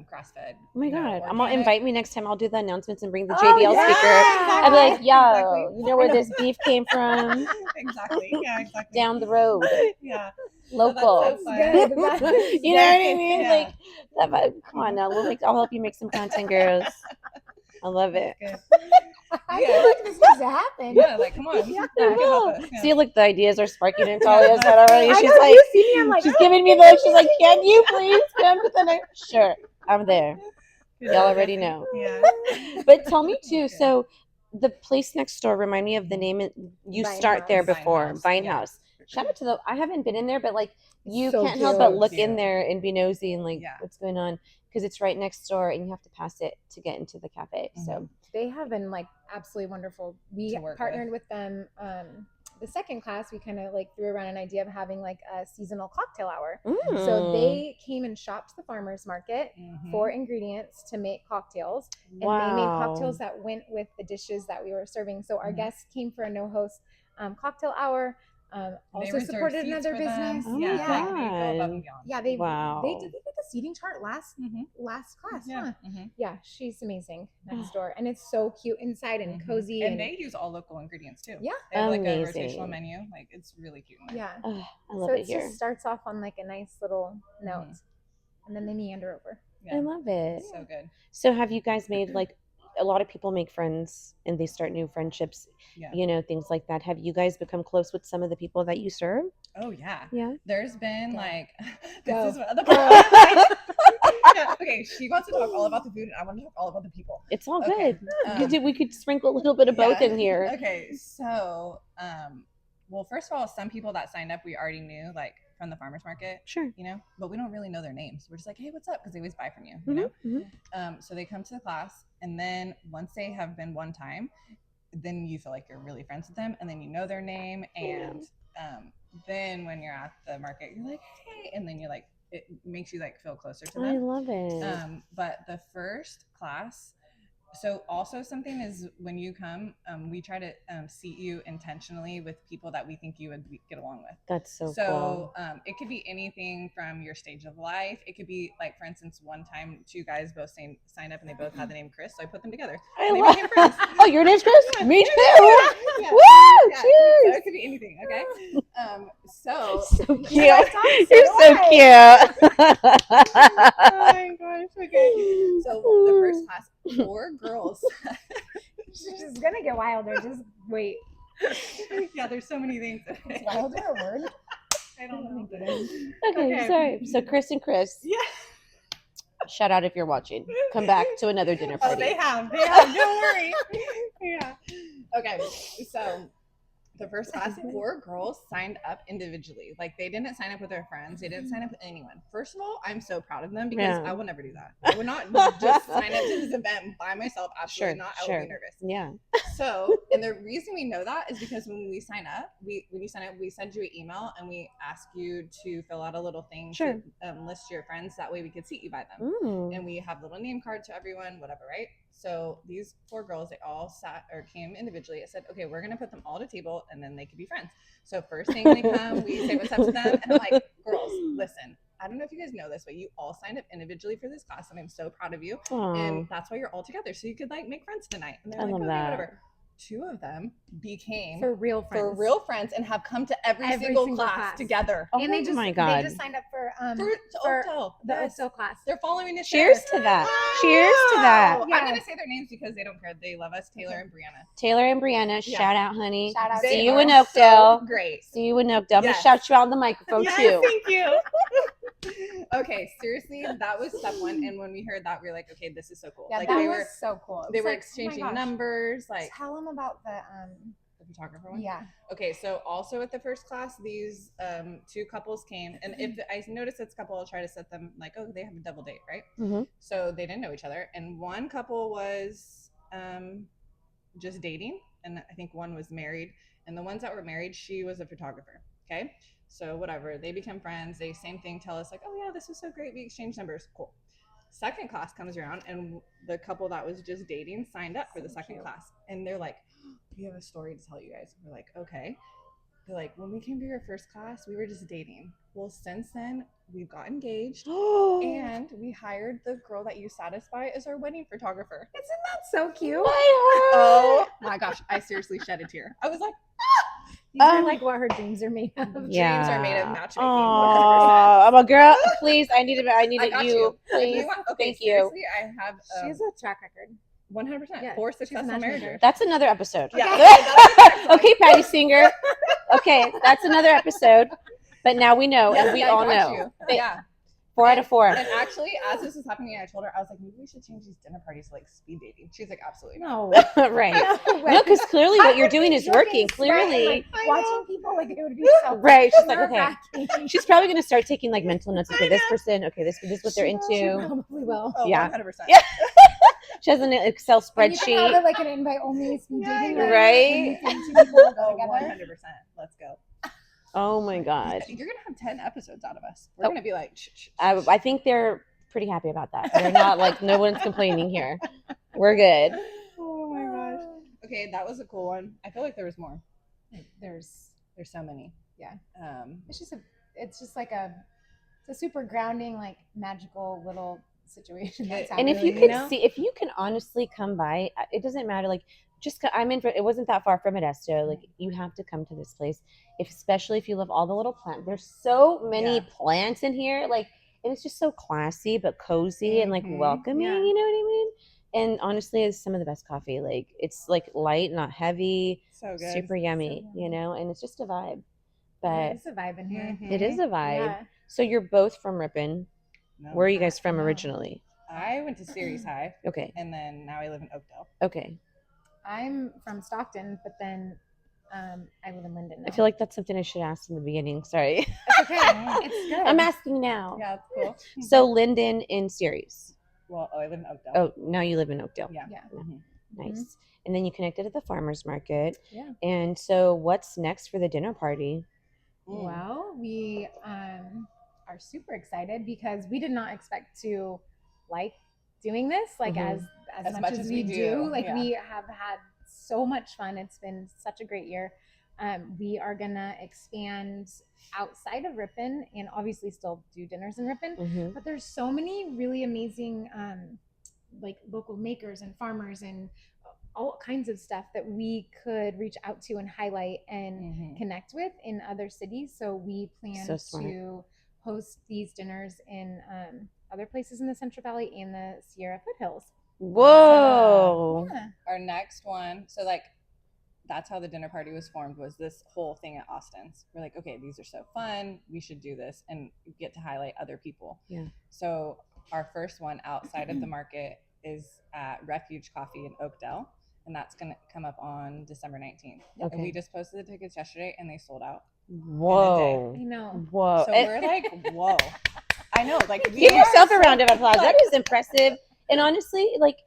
Speaker 2: grass fed?
Speaker 3: Oh my God. I'm gonna
Speaker 2: organic.
Speaker 3: invite me next time. I'll do the announcements and bring the
Speaker 1: Oh,
Speaker 3: JBL
Speaker 1: yeah,
Speaker 3: speaker. I'll be like,
Speaker 1: exactly.
Speaker 3: yo,
Speaker 2: Exactly.
Speaker 3: you know where this beef came from?
Speaker 2: Exactly. Yeah, exactly.
Speaker 3: Down the road.
Speaker 2: Yeah.
Speaker 3: Local.
Speaker 2: So that's
Speaker 1: good. That's
Speaker 3: You know what I mean?
Speaker 2: Yeah.
Speaker 3: Like, that vibe. Come on now. I'll help you make some content, girls. I love it.
Speaker 2: Good.
Speaker 1: I feel like this needs to happen.
Speaker 2: Yeah, like come on.
Speaker 1: Yeah.
Speaker 2: You can help us. Yeah.
Speaker 3: See, look, the ideas are sparking in Talia's head already.
Speaker 1: I
Speaker 3: She's
Speaker 1: know,
Speaker 3: like,
Speaker 1: you see me, I'm like,
Speaker 3: she's giving me the, she's like, can you please come to the next? Sure, I'm there. Y'all already know.
Speaker 2: Yeah.
Speaker 3: But tell me too. So the place next door, remind me of the name. You
Speaker 1: Vine
Speaker 3: start there
Speaker 2: House.
Speaker 3: before
Speaker 2: Vine House,
Speaker 3: Vine
Speaker 2: yeah.
Speaker 3: House. Shout out to the. I haven't been in there, but like you
Speaker 1: So
Speaker 3: can't help but
Speaker 1: cute.
Speaker 3: look
Speaker 2: Cute.
Speaker 3: in there and be nosy and like
Speaker 2: Yeah.
Speaker 3: what's going on because it's right next door and you have to pass it to get into the cafe. So
Speaker 1: They have been like absolutely wonderful. We
Speaker 2: To work
Speaker 1: partnered with them. The second class, we kind of like threw around an idea of having like a seasonal cocktail hour. So they came and shopped the farmers market for ingredients to make cocktails, and they made cocktails that went with the dishes that we were serving. So our guests came for a no host cocktail hour. Also
Speaker 2: reserved
Speaker 1: supported
Speaker 2: seats
Speaker 1: another
Speaker 2: for them.
Speaker 1: business.
Speaker 3: Oh my
Speaker 2: yeah,
Speaker 3: God.
Speaker 2: they go above and beyond.
Speaker 1: Yeah, they
Speaker 3: Wow.
Speaker 1: they did the seating chart last class.
Speaker 2: Yeah.
Speaker 1: Huh? Yeah, she's amazing next door, and it's so cute inside and cozy.
Speaker 2: And they use all local ingredients too.
Speaker 1: Yeah.
Speaker 2: They have like a
Speaker 3: Amazing.
Speaker 2: rotational menu. Like it's really cute. in there.
Speaker 1: yeah.
Speaker 3: Ugh, I love
Speaker 1: So
Speaker 3: it
Speaker 1: it
Speaker 3: here.
Speaker 1: just starts off on like a nice little note, and then they meander over.
Speaker 2: Yeah.
Speaker 3: I love it.
Speaker 2: It's so good.
Speaker 3: So have you guys made like a lot of people make friends and they start new friendships,
Speaker 2: Yeah.
Speaker 3: you know, things like that. Have you guys become close with some of the people that you serve?
Speaker 2: Oh yeah.
Speaker 3: Yeah.
Speaker 2: There's been like
Speaker 1: Go.
Speaker 2: this is what the part. Yeah, okay, she wants to talk all about the food, and I want to talk all about the people.
Speaker 3: It's all
Speaker 2: Okay,
Speaker 3: good. We could sprinkle a little bit of both
Speaker 2: yeah.
Speaker 3: in here.
Speaker 2: Okay, so well, first of all, some people that signed up we already knew, like from the farmers market,
Speaker 3: Sure.
Speaker 2: you know, but we don't really know their names. We're just like, hey, what's up? Because they always buy from you, you know. So they come to the class, and then once they have been one time, then you feel like you're really friends with them, and then you know their name, and then when you're at the market, you're like, hey, and then you're like, it makes you like feel closer to them.
Speaker 3: I love it.
Speaker 2: But the first class, So also something is when you come, we try to seat you intentionally with people that we think you would get along with.
Speaker 3: That's so
Speaker 2: So
Speaker 3: cool.
Speaker 2: it could be anything from your stage of life. It could be like, for instance, one time 2 guys both signed up and they both had the name Chris, so I put them together. And they became friends.
Speaker 3: Oh, your name's Chris? Me too.
Speaker 2: Yeah.
Speaker 3: Woo!
Speaker 2: Yeah.
Speaker 3: Cheers.
Speaker 2: So it could be anything. Okay. So
Speaker 3: So cute.
Speaker 1: guys talk so
Speaker 3: You're so cute.
Speaker 2: oh my gosh. Okay. So the first class, 4 girls.
Speaker 1: She's gonna get wilder. Just wait.
Speaker 2: Yeah, there's so many things.
Speaker 1: Is wilder a word?
Speaker 2: I don't know.
Speaker 3: Okay, sorry. So Chris and Chris,
Speaker 2: Yeah.
Speaker 3: shout out if you're watching. Come back to another dinner
Speaker 2: Oh,
Speaker 3: party.
Speaker 2: they have. Don't worry. Yeah. Okay. So the first class, 4 girls signed up individually. Like they didn't sign up with their friends. They didn't sign up with anyone. First of all, I'm so proud of them because
Speaker 3: Yeah.
Speaker 2: I will never do that. I would not just sign up to this event by myself. Absolutely not. I would be nervous.
Speaker 3: Yeah.
Speaker 2: So, and the reason we know that is because when you sign up, we send you an email and we ask you to fill out a little thing
Speaker 3: Sure.
Speaker 2: to list your friends. That way we could seat you by them.
Speaker 3: Mm.
Speaker 2: And we have little name cards to everyone, whatever, right? So these 4 girls, they all sat or came individually. It said, okay, we're gonna put them all at a table and then they could be friends. So first thing they come, we say what's up to them, and I'm like, girls, listen. I don't know if you guys know this, but you all signed up individually for this class, and I'm so proud of you.
Speaker 3: Aw.
Speaker 2: And that's why you're all together, so you could like make friends tonight. And they're
Speaker 3: I
Speaker 2: like,
Speaker 3: love
Speaker 2: okay,
Speaker 3: that.
Speaker 2: whatever. 2 of them became
Speaker 1: For real friends.
Speaker 2: and have come to every single class,
Speaker 1: class.
Speaker 2: together.
Speaker 3: Oh
Speaker 1: And they just
Speaker 3: my God.
Speaker 1: they just signed up for
Speaker 2: Oakdale.
Speaker 1: the
Speaker 2: Yes.
Speaker 1: Oakdale class.
Speaker 2: They're following us.
Speaker 3: Cheers to that. Cheers to that.
Speaker 1: Yeah.
Speaker 2: I'm gonna say their names because they don't care. They love us, Taylor and Brianna.
Speaker 3: Taylor and Brianna,
Speaker 2: Yeah.
Speaker 3: shout out, honey.
Speaker 1: Shout out.
Speaker 2: They
Speaker 3: See you
Speaker 2: are
Speaker 3: in Oakdale.
Speaker 2: so great.
Speaker 3: See you in Oakdale. I'm
Speaker 2: Yes.
Speaker 3: gonna shout you out on the microphone too.
Speaker 2: Thank you. Okay, seriously, that was step 1. And when we heard that, we were like, okay, this is so cool.
Speaker 1: Yeah,
Speaker 2: like
Speaker 1: that
Speaker 2: they
Speaker 1: was
Speaker 2: were
Speaker 1: so cool.
Speaker 2: they
Speaker 1: It's
Speaker 2: were
Speaker 1: like,
Speaker 2: exchanging
Speaker 1: oh my gosh.
Speaker 2: numbers. Like
Speaker 1: Tell them about the
Speaker 2: the photographer one.
Speaker 1: yeah.
Speaker 2: Okay, so also at the first class, these 2 couples came, and if I notice it's a couple, I'll try to set them like, oh, they have a double date, right?
Speaker 3: Mhm.
Speaker 2: So they didn't know each other, and one couple was just dating, and I think one was married, and the ones that were married, she was a photographer. Okay, so whatever, they become friends. They same thing, tell us like, oh yeah, this was so great. We exchanged numbers, cool. Second class comes around, and the couple that was just dating signed up for the second class, and they're like, we have a story to tell you guys. We're like, okay. They're like, when we came to your first class, we were just dating. Well, since then, we got engaged, and we hired the girl that you satisfy as our wedding photographer.
Speaker 1: Isn't that so cute?
Speaker 2: Oh my gosh, I seriously shed a tear. I was like,
Speaker 1: These are like what her dreams are made of.
Speaker 2: dreams are made of matchmaking. 100%.
Speaker 3: Oh, I'm a girl. Please, I needed
Speaker 2: I got
Speaker 3: you.
Speaker 2: you.
Speaker 3: Please,
Speaker 2: Okay,
Speaker 3: thank you.
Speaker 2: seriously, I have
Speaker 1: She has a track record.
Speaker 2: 100%
Speaker 1: Yeah,
Speaker 2: 4
Speaker 1: she's
Speaker 2: successful
Speaker 1: a matchmaker.
Speaker 2: marriages.
Speaker 3: That's another episode.
Speaker 2: Yeah.
Speaker 3: Okay, Patty Singer. Okay, that's another episode. But now we know, and we
Speaker 2: I
Speaker 3: all
Speaker 2: got
Speaker 3: know.
Speaker 2: you.
Speaker 3: Th-
Speaker 2: Yeah.
Speaker 3: 4 out of 4.
Speaker 2: And actually, as this was happening, I told her, I was like, maybe we should change these dinner parties to like speed dating. She's like, absolutely not.
Speaker 1: No.
Speaker 3: Right.
Speaker 1: No,
Speaker 3: No, because clearly what you're
Speaker 1: would
Speaker 3: doing
Speaker 1: be
Speaker 3: is working.
Speaker 1: joking,
Speaker 3: Clearly.
Speaker 1: right? Like, watching people, like, it would be so
Speaker 3: Right. She's like, okay.
Speaker 1: nerve-wracking.
Speaker 3: She's probably going to start taking like mental notes. Okay,
Speaker 2: I
Speaker 3: this
Speaker 2: know.
Speaker 3: person. Okay, this is what they're
Speaker 1: She
Speaker 3: into.
Speaker 1: probably will.
Speaker 2: Oh,
Speaker 3: Yeah.
Speaker 2: 100%.
Speaker 3: Yeah. She has an Excel
Speaker 1: And you can have
Speaker 3: spreadsheet.
Speaker 1: it like an invite-only speed
Speaker 2: Yeah,
Speaker 1: dating,
Speaker 2: I know.
Speaker 3: Right?
Speaker 1: When you think 2 people will go
Speaker 2: Oh,
Speaker 1: together.
Speaker 2: 100%. Let's go.
Speaker 3: Oh my God.
Speaker 2: You're going to have 10 episodes out of us. We're
Speaker 3: Oh.
Speaker 2: going to be like,
Speaker 3: I think they're pretty happy about that. They're not like, no one's complaining here. We're good.
Speaker 2: Oh my gosh. Okay, that was a cool one. I feel like there was more.
Speaker 1: There's
Speaker 2: so many.
Speaker 1: Yeah.
Speaker 2: It's
Speaker 1: it's just like it's a super grounding, like magical little situation that's
Speaker 3: And
Speaker 1: happening.
Speaker 3: if you could see, if you can honestly come by, it doesn't matter. Like, I'm in. It wasn't that far from Modesto. Like, you have to come to this place, especially if you love all the little plants. There's so many
Speaker 2: Yeah.
Speaker 3: plants in here, like, and it's just so classy but cozy and like
Speaker 2: Mhm.
Speaker 3: welcoming.
Speaker 1: Yeah.
Speaker 3: You know what I mean? And honestly, it's some of the best coffee. Like, it's like light, not heavy,
Speaker 2: so good.
Speaker 3: super yummy.
Speaker 1: So
Speaker 3: You know, and it's just a vibe.
Speaker 1: Yeah,
Speaker 3: But
Speaker 1: it's a vibe in here.
Speaker 2: Mhm.
Speaker 3: it is a vibe.
Speaker 1: Yeah.
Speaker 3: So you're both from Ripon.
Speaker 2: No,
Speaker 3: Where are you guys from
Speaker 1: No.
Speaker 3: originally?
Speaker 2: I went to Ceres High,
Speaker 3: Okay.
Speaker 2: and then now I live in Oakdale.
Speaker 3: Okay.
Speaker 1: I'm from Stockton, but then I live in Linden now.
Speaker 3: I feel like that's something I should ask in the beginning. Sorry.
Speaker 1: it's okay. It's good.
Speaker 3: I'm asking now.
Speaker 2: Yeah, it's cool.
Speaker 3: So Linden in Ceres.
Speaker 2: Well, I live in Oakdale.
Speaker 3: Oh, now you live in Oakdale.
Speaker 2: Yeah.
Speaker 1: Yeah.
Speaker 2: Mhm.
Speaker 3: Nice. And then you connected at the farmer's market.
Speaker 2: Yeah.
Speaker 3: And so what's next for the dinner party?
Speaker 2: Mm.
Speaker 1: Well, we are super excited because we did not expect to like doing this, like
Speaker 3: Mhm.
Speaker 1: as much as we do. Like
Speaker 2: yeah.
Speaker 1: we have had so much fun. It's been such a great year. We are gonna expand outside of Ripon and obviously still do dinners in Ripon.
Speaker 3: Mhm.
Speaker 1: But there's so many really amazing like local makers and farmers and all kinds of stuff that we could reach out to and highlight and connect with in other cities. So we plan
Speaker 3: So smart.
Speaker 1: to host these dinners in other places in the Central Valley and the Sierra foothills.
Speaker 3: Whoa.
Speaker 1: Yeah.
Speaker 2: Our next one, so like that's how the dinner party was formed, was this whole thing at Austin's. We're like, okay, these are so fun, we should do this and get to highlight other people.
Speaker 3: Yeah.
Speaker 2: So our first one outside of the market is at Refuge Coffee in Oakdale, and that's going to come up on December 19th.
Speaker 3: Okay.
Speaker 2: And we just posted the tickets yesterday and they sold out.
Speaker 3: Whoa.
Speaker 1: I know.
Speaker 3: Whoa.
Speaker 2: So we're like, whoa. I know, like
Speaker 3: Give yourself a round of applause. That is impressive. And honestly, like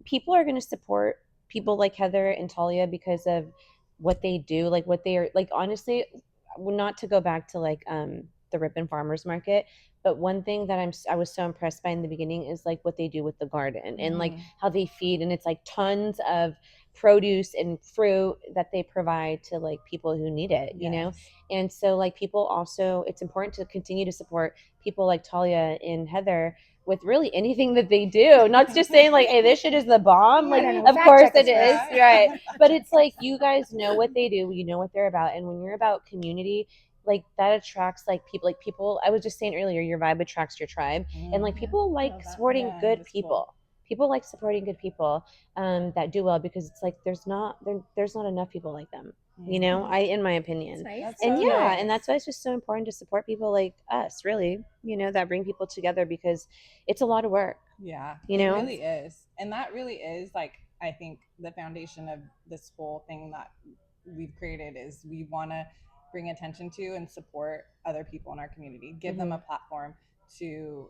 Speaker 3: people are going to support people like Heather and Talia because of what they do, like what they are, like honestly, not to go back to like the Ripon Farmers Market, but one thing that I was so impressed by in the beginning is like what they do with the garden and like how they feed, and it's like tons of produce and fruit that they provide to like people who need it, you know. And so like people also, it's important to continue to support people like Talia and Heather with really anything that they do, not just saying like, hey, this shit is the bomb, like of course it is, right? But it's like you guys know what they do, you know what they're about, and when you're about community, like that attracts like people. I was just saying earlier, your vibe attracts your tribe, and like people like supporting good people. People like supporting good people that do well, because it's like there's not enough people like them, you know, in my opinion.
Speaker 1: Nice.
Speaker 3: And yeah, and that's why it's just so important to support people like us, really, you know, that bring people together, because it's a lot of work.
Speaker 2: Yeah,
Speaker 3: you know,
Speaker 2: it really is. And that really is like, I think the foundation of this whole thing that we've created is we want to bring attention to and support other people in our community, give them a platform to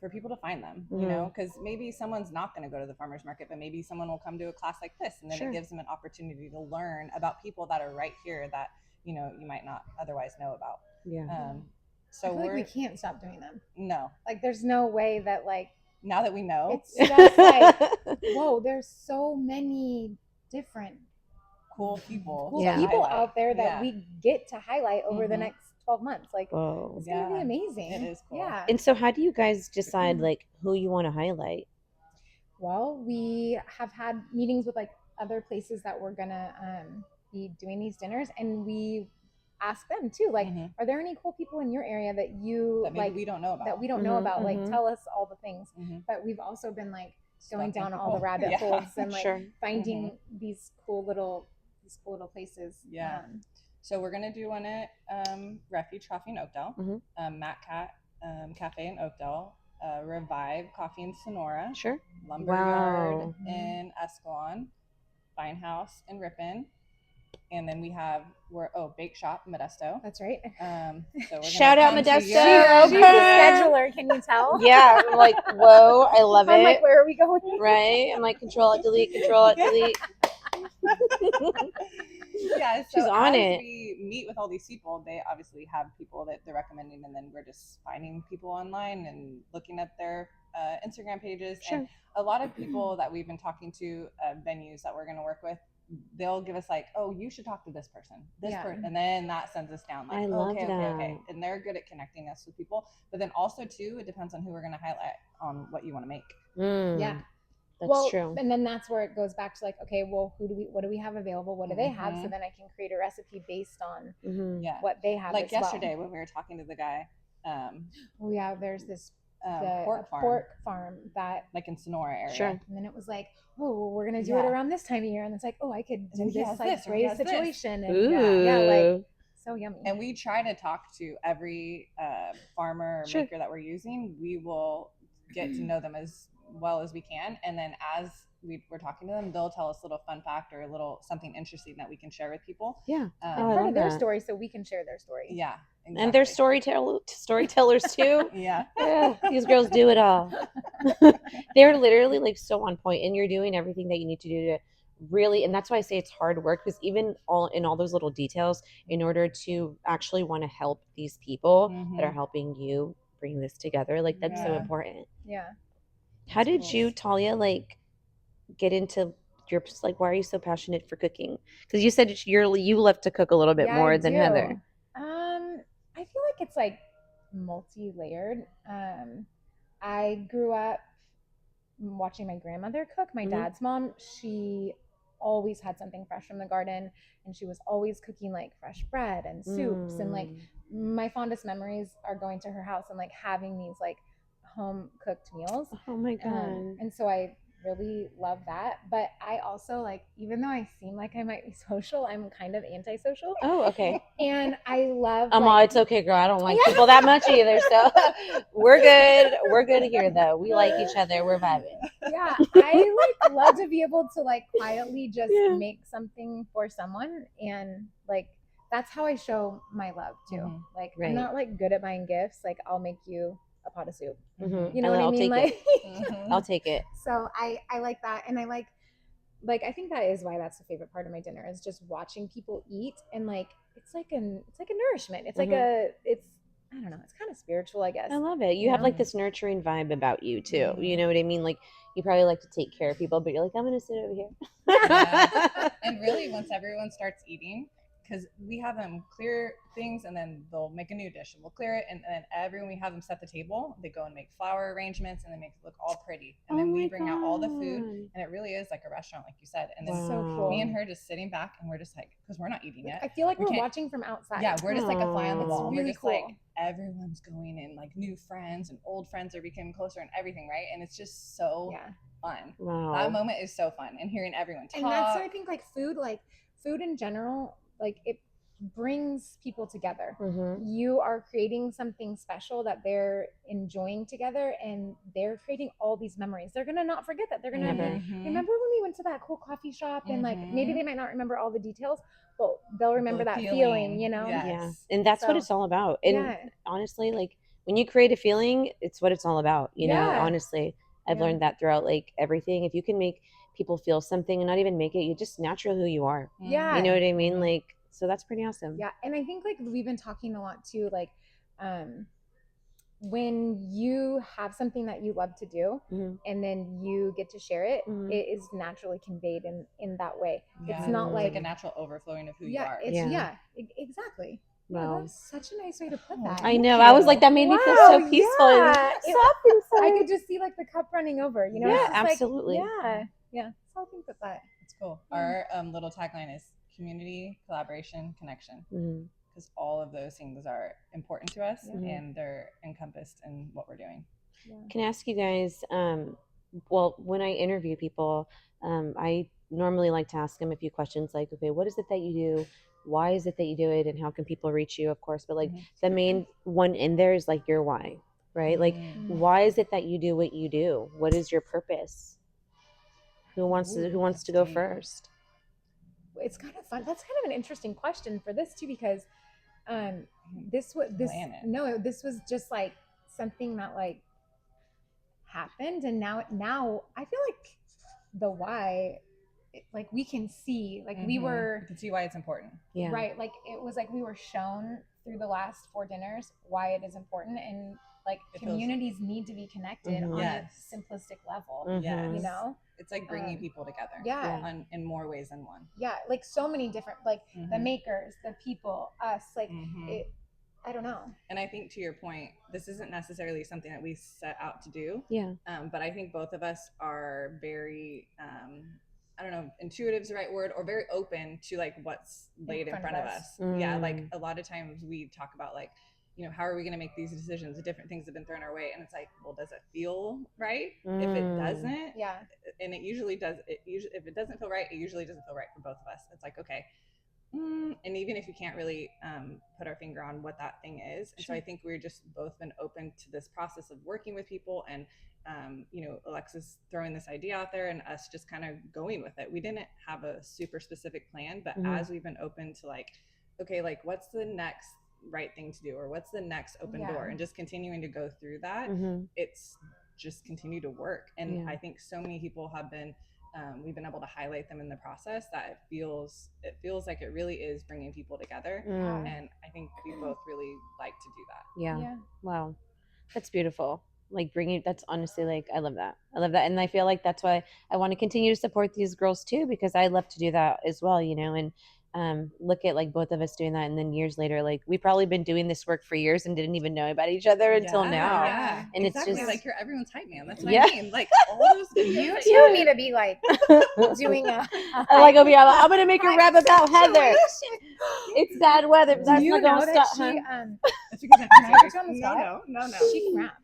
Speaker 2: for people to find them, you know, because maybe someone's not going to go to the farmers market, but maybe someone will come to a class like this, and then it gives them an opportunity to learn about people that are right here that, you know, you might not otherwise know about. So
Speaker 1: I feel like we can't stop doing them.
Speaker 2: No,
Speaker 1: like there's no way that like
Speaker 2: now that we know,
Speaker 1: it's just like whoa, there's so many different
Speaker 2: cool people
Speaker 1: out there that we get to highlight over the next 12 months. Like it's gonna be amazing.
Speaker 2: It is cool.
Speaker 1: Yeah.
Speaker 3: And so how do you guys decide like who you want to highlight?
Speaker 1: Well, we have had meetings with like other places that we're gonna be doing these dinners, and we ask them too, like, are there any cool people in your area that you
Speaker 2: that maybe we don't know about?
Speaker 1: Like tell us all the things. But we've also been like going down all the rabbit holes and like finding these cool little places. So
Speaker 2: we're gonna do one at Refuge Coffee in Oakdale, Matt Cat Cafe in Oakdale, Revive Coffee in Sonora, Lumberyard in Escalon, Fine House in Ripon, and then we have Bake Shop Modesto.
Speaker 1: That's right.
Speaker 2: So
Speaker 3: shout out Modesto.
Speaker 1: She's a scheduler, can you tell?
Speaker 3: Yeah, I'm like, whoa, I love it.
Speaker 1: I'm like, where are we going?
Speaker 3: Right? I'm like, control it, delete, control it, delete.
Speaker 2: Yeah, so
Speaker 3: she's on it.
Speaker 2: We meet with all these people. They obviously have people that they're recommending, and then we're just finding people online and looking at their Instagram pages. And a lot of people that we've been talking to, venues that we're going to work with, they'll give us like, oh, you should talk to this person, person, and then that sends us down like, okay, and they're good at connecting us with people. But then also too, it depends on who we're going to highlight on what you want to make.
Speaker 3: That's true.
Speaker 1: And then that's where it goes back to like, okay, well, what do we have available? What do they have? So then I can create a recipe based on what they have.
Speaker 2: Like yesterday when we were talking to the guy.
Speaker 1: There's this
Speaker 2: pork
Speaker 1: farm that
Speaker 2: like in Sonora area.
Speaker 1: And then it was like, oh, well, we're gonna do it around this time of year, and it's like, oh, I could do this like raised situation, and like so yummy.
Speaker 2: And we try to talk to every farmer or maker that we're using. We will get to know them as well as we can, and then as we're talking to them, they'll tell us a little fun fact or a little something interesting that we can share with people.
Speaker 1: Part of their story, so we can share their story.
Speaker 2: Exactly.
Speaker 3: And they're storytellers too. These girls do it all. They're literally like so on point, and you're doing everything that you need to do to really, and that's why I say it's hard work, because even in all those little details, in order to actually want to help these people that are helping you bring this together, like that's so important. How did
Speaker 2: cool.
Speaker 3: you, Talia, like get into your like? Why are you so passionate for cooking? Because you said you love to cook a little bit
Speaker 1: Yeah, I
Speaker 3: more than
Speaker 1: do.
Speaker 3: Heather.
Speaker 1: I feel like it's like multi-layered. I grew up watching my grandmother cook. My
Speaker 3: Mhm.
Speaker 1: dad's mom, she always had something fresh from the garden, and she was always cooking like fresh bread and soups. And like my fondest memories are going to her house and like having these like home cooked meals.
Speaker 3: Oh my god.
Speaker 1: And so I really love that. But I also like, even though I seem like I might be social, I'm kind of antisocial.
Speaker 3: Oh, okay.
Speaker 1: And I love
Speaker 3: All,
Speaker 1: like,
Speaker 3: it's okay, girl. I don't like people that much either, so we're good. We're good here, though. We like each other. We're vibing.
Speaker 1: yeah, I like love to be able to like quietly just
Speaker 3: Yeah.
Speaker 1: make something for someone, and like that's how I show my love too.
Speaker 2: Mhm.
Speaker 1: Like
Speaker 3: Right.
Speaker 1: I'm not like good at buying gifts. Like I'll make you a pot of soup.
Speaker 3: Mhm.
Speaker 1: You know what I
Speaker 3: I'll
Speaker 1: mean?
Speaker 3: take
Speaker 1: Like
Speaker 2: Mhm.
Speaker 3: I'll take it.
Speaker 1: so I like that, and I like I think that is why that's the favorite part of my dinner is just watching people eat, and like it's like a nourishment. It's like it's I don't know. It's kind of spiritual, I guess.
Speaker 3: I love it. You have like this nurturing vibe about you too. You know what I mean? Like you probably like to take care of people, but you're like, I'm gonna sit over here.
Speaker 2: Yeah. And really, once everyone starts eating, because we have them clear things and then they'll make a new dish and we'll clear it. And then everyone, we have them set the table, they go and make flower arrangements and they make it look all pretty. And then we bring out all the food. And it really is like a restaurant, like you said. And then
Speaker 1: so cool.
Speaker 2: me and her just sitting back and we're just like, because we're not eating yet.
Speaker 1: I feel like
Speaker 2: We
Speaker 1: we're
Speaker 2: can't-
Speaker 1: watching from outside.
Speaker 2: Yeah, we're just like a fly on the
Speaker 3: Aw.
Speaker 2: wall.
Speaker 1: It's
Speaker 2: We're
Speaker 1: really
Speaker 2: just
Speaker 1: cool.
Speaker 2: like everyone's going in, like new friends and old friends are becoming closer and everything, right? And it's just so fun.
Speaker 3: Wow.
Speaker 2: That moment is so fun, and hearing everyone talk.
Speaker 1: And that's why I think like food in general, like it brings people together. You are creating something special that they're enjoying together, and they're creating all these memories. They're gonna not forget that. They're gonna remember when we went to that cool coffee shop, and like maybe they might not remember all the details, but they'll remember that feeling, you know?
Speaker 2: Yes.
Speaker 3: Yeah. And that's what it's all about. And honestly, like when you create a feeling, it's what it's all about. You know, honestly, I've learned that throughout like everything. If you can make people feel something and not even make it, you just natural who you are.
Speaker 1: Yeah.
Speaker 3: You know what I mean? Like, so that's pretty awesome.
Speaker 1: Yeah. And I think like we've been talking a lot too, like when you have something that you love to do and then you get to share it, it is naturally conveyed in that way.
Speaker 2: Yeah.
Speaker 1: It's not like
Speaker 2: a natural overflowing of who you are.
Speaker 1: Exactly.
Speaker 3: Wow.
Speaker 1: Yeah, that's such a nice way to put that.
Speaker 3: I know. I was like, that made me feel so peaceful.
Speaker 1: Yeah.
Speaker 3: And soft inside.
Speaker 1: I could just see like the cup running over, you know?
Speaker 3: Yeah,
Speaker 1: It's just
Speaker 3: absolutely.
Speaker 1: Like, yeah. So I think with that.
Speaker 2: It's cool. Our little tagline is community, collaboration, connection. Because all of those things are important to us and they're encompassed in what we're doing.
Speaker 3: Can I ask you guys, well, when I interview people, I normally like to ask them a few questions like, okay, what is it that you do? Why is it that you do it? And how can people reach you, of course? But like the main one in there is like your why, right? Like, why is it that you do what you do? What is your purpose? Who wants to go first?
Speaker 1: It's kind of fun. That's kind of an interesting question for this too, because this was just like something that like happened, and now I feel like the why, like we can see, like we were,
Speaker 2: you can see why it's important.
Speaker 3: Yeah.
Speaker 1: Right. Like it was like we were shown through the last 4 dinners why it is important, and like communities need to be connected on a simplistic level. You know,
Speaker 2: it's like bringing people together. In more ways than one.
Speaker 1: Yeah, like so many different, like the makers, the people, us, like it. I don't know.
Speaker 2: And I think to your point, this isn't necessarily something that we set out to do.
Speaker 3: Yeah.
Speaker 2: But I think both of us are very, I don't know, intuitive is the right word, or very open to like what's laid in front of us. Yeah. Like a lot of times we talk about like, you know, how are we going to make these decisions? The different things have been thrown our way. And it's like, well, does it feel right? If it doesn't, and it usually does, if it doesn't feel right, it usually doesn't feel right for both of us. It's like, okay. And even if you can't really put our finger on what that thing is. And so I think we're just both been open to this process of working with people, and you know, Alexis throwing this idea out there and us just kind of going with it. We didn't have a super specific plan, but as we've been open to like, okay, like what's the next right thing to do, or what's the next open door, and just continuing to go through that, it's just continue to work. And I think so many people have been we've been able to highlight them in the process, that it feels like it really is bringing people together. And I think we both really like to do that.
Speaker 3: Yeah. Wow, that's beautiful. like bringing. That's honestly like I love that. I love that, and I feel like that's why I want to continue to support these girls too, because I love to do that as well, and look at like both of us doing that, and then years later, like we've probably been doing this work for years and didn't even know about each other until now.
Speaker 2: Yeah,
Speaker 3: And
Speaker 2: exactly.
Speaker 3: it's just
Speaker 2: like you're everyone's hype man. That's what
Speaker 3: Yeah.
Speaker 2: I mean. Like all those
Speaker 1: You
Speaker 2: videos.
Speaker 1: two need to be like doing a
Speaker 3: I like over here. I'm gonna make a rap about Heather.
Speaker 1: situation.
Speaker 3: It's bad weather. But
Speaker 1: Do
Speaker 3: that's
Speaker 1: you
Speaker 3: not
Speaker 1: know
Speaker 3: gonna
Speaker 1: that
Speaker 3: stop.
Speaker 1: she
Speaker 3: Huh?
Speaker 2: That's because
Speaker 1: Can I put you on the
Speaker 2: no,
Speaker 1: spot?
Speaker 2: no.
Speaker 1: She can rap.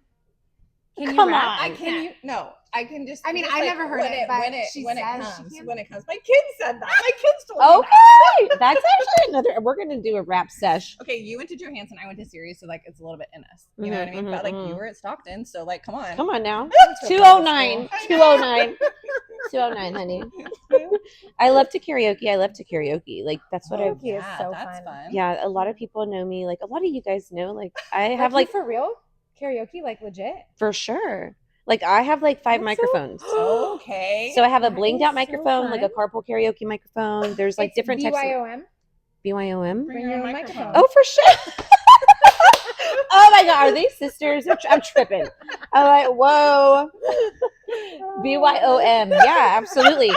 Speaker 1: Can you
Speaker 3: Come
Speaker 1: rap?
Speaker 3: on.
Speaker 2: I can't. No, I can just.
Speaker 1: I mean,
Speaker 2: just,
Speaker 1: I've
Speaker 2: like,
Speaker 1: never heard
Speaker 2: when
Speaker 1: it, but
Speaker 2: when it
Speaker 1: she
Speaker 2: when it
Speaker 1: says
Speaker 2: comes
Speaker 1: she can.
Speaker 2: when it comes. My kids said that. My kids told me that.
Speaker 3: Okay, that's actually another. We're gonna do a rap sesh.
Speaker 2: Okay, you went to Johansson, I went to Sirius, so like it's a little bit in us. You know
Speaker 3: Mhm,
Speaker 2: what I mean?
Speaker 3: mhm,
Speaker 2: But like
Speaker 3: mhm.
Speaker 2: you were at Stockton, so like come on.
Speaker 3: Come on now.
Speaker 1: to a
Speaker 3: 209,
Speaker 1: public
Speaker 3: 209, 209, honey. I love to karaoke. Like that's what I've.
Speaker 1: Karaoke is so
Speaker 2: that's
Speaker 1: fun.
Speaker 3: Yeah, a lot of people know me. Like a lot of you guys know. Like I
Speaker 1: Like
Speaker 3: have
Speaker 1: you
Speaker 3: like
Speaker 1: for real karaoke, like legit.
Speaker 3: for sure. Like I have like 5
Speaker 1: That's so-
Speaker 3: microphones.
Speaker 2: Okay.
Speaker 3: So I have a
Speaker 1: That
Speaker 3: blinged
Speaker 1: is
Speaker 3: out
Speaker 1: so
Speaker 3: microphone, like a
Speaker 1: fun.
Speaker 3: carpool karaoke microphone. There's like
Speaker 1: It's
Speaker 3: different types of
Speaker 1: BYOM.
Speaker 3: BYOM.
Speaker 1: Bring your own microphone.
Speaker 3: Oh, for sure. Oh my God, are they sisters? I'm tripping. I'm like, whoa. BYOM. Yeah, absolutely.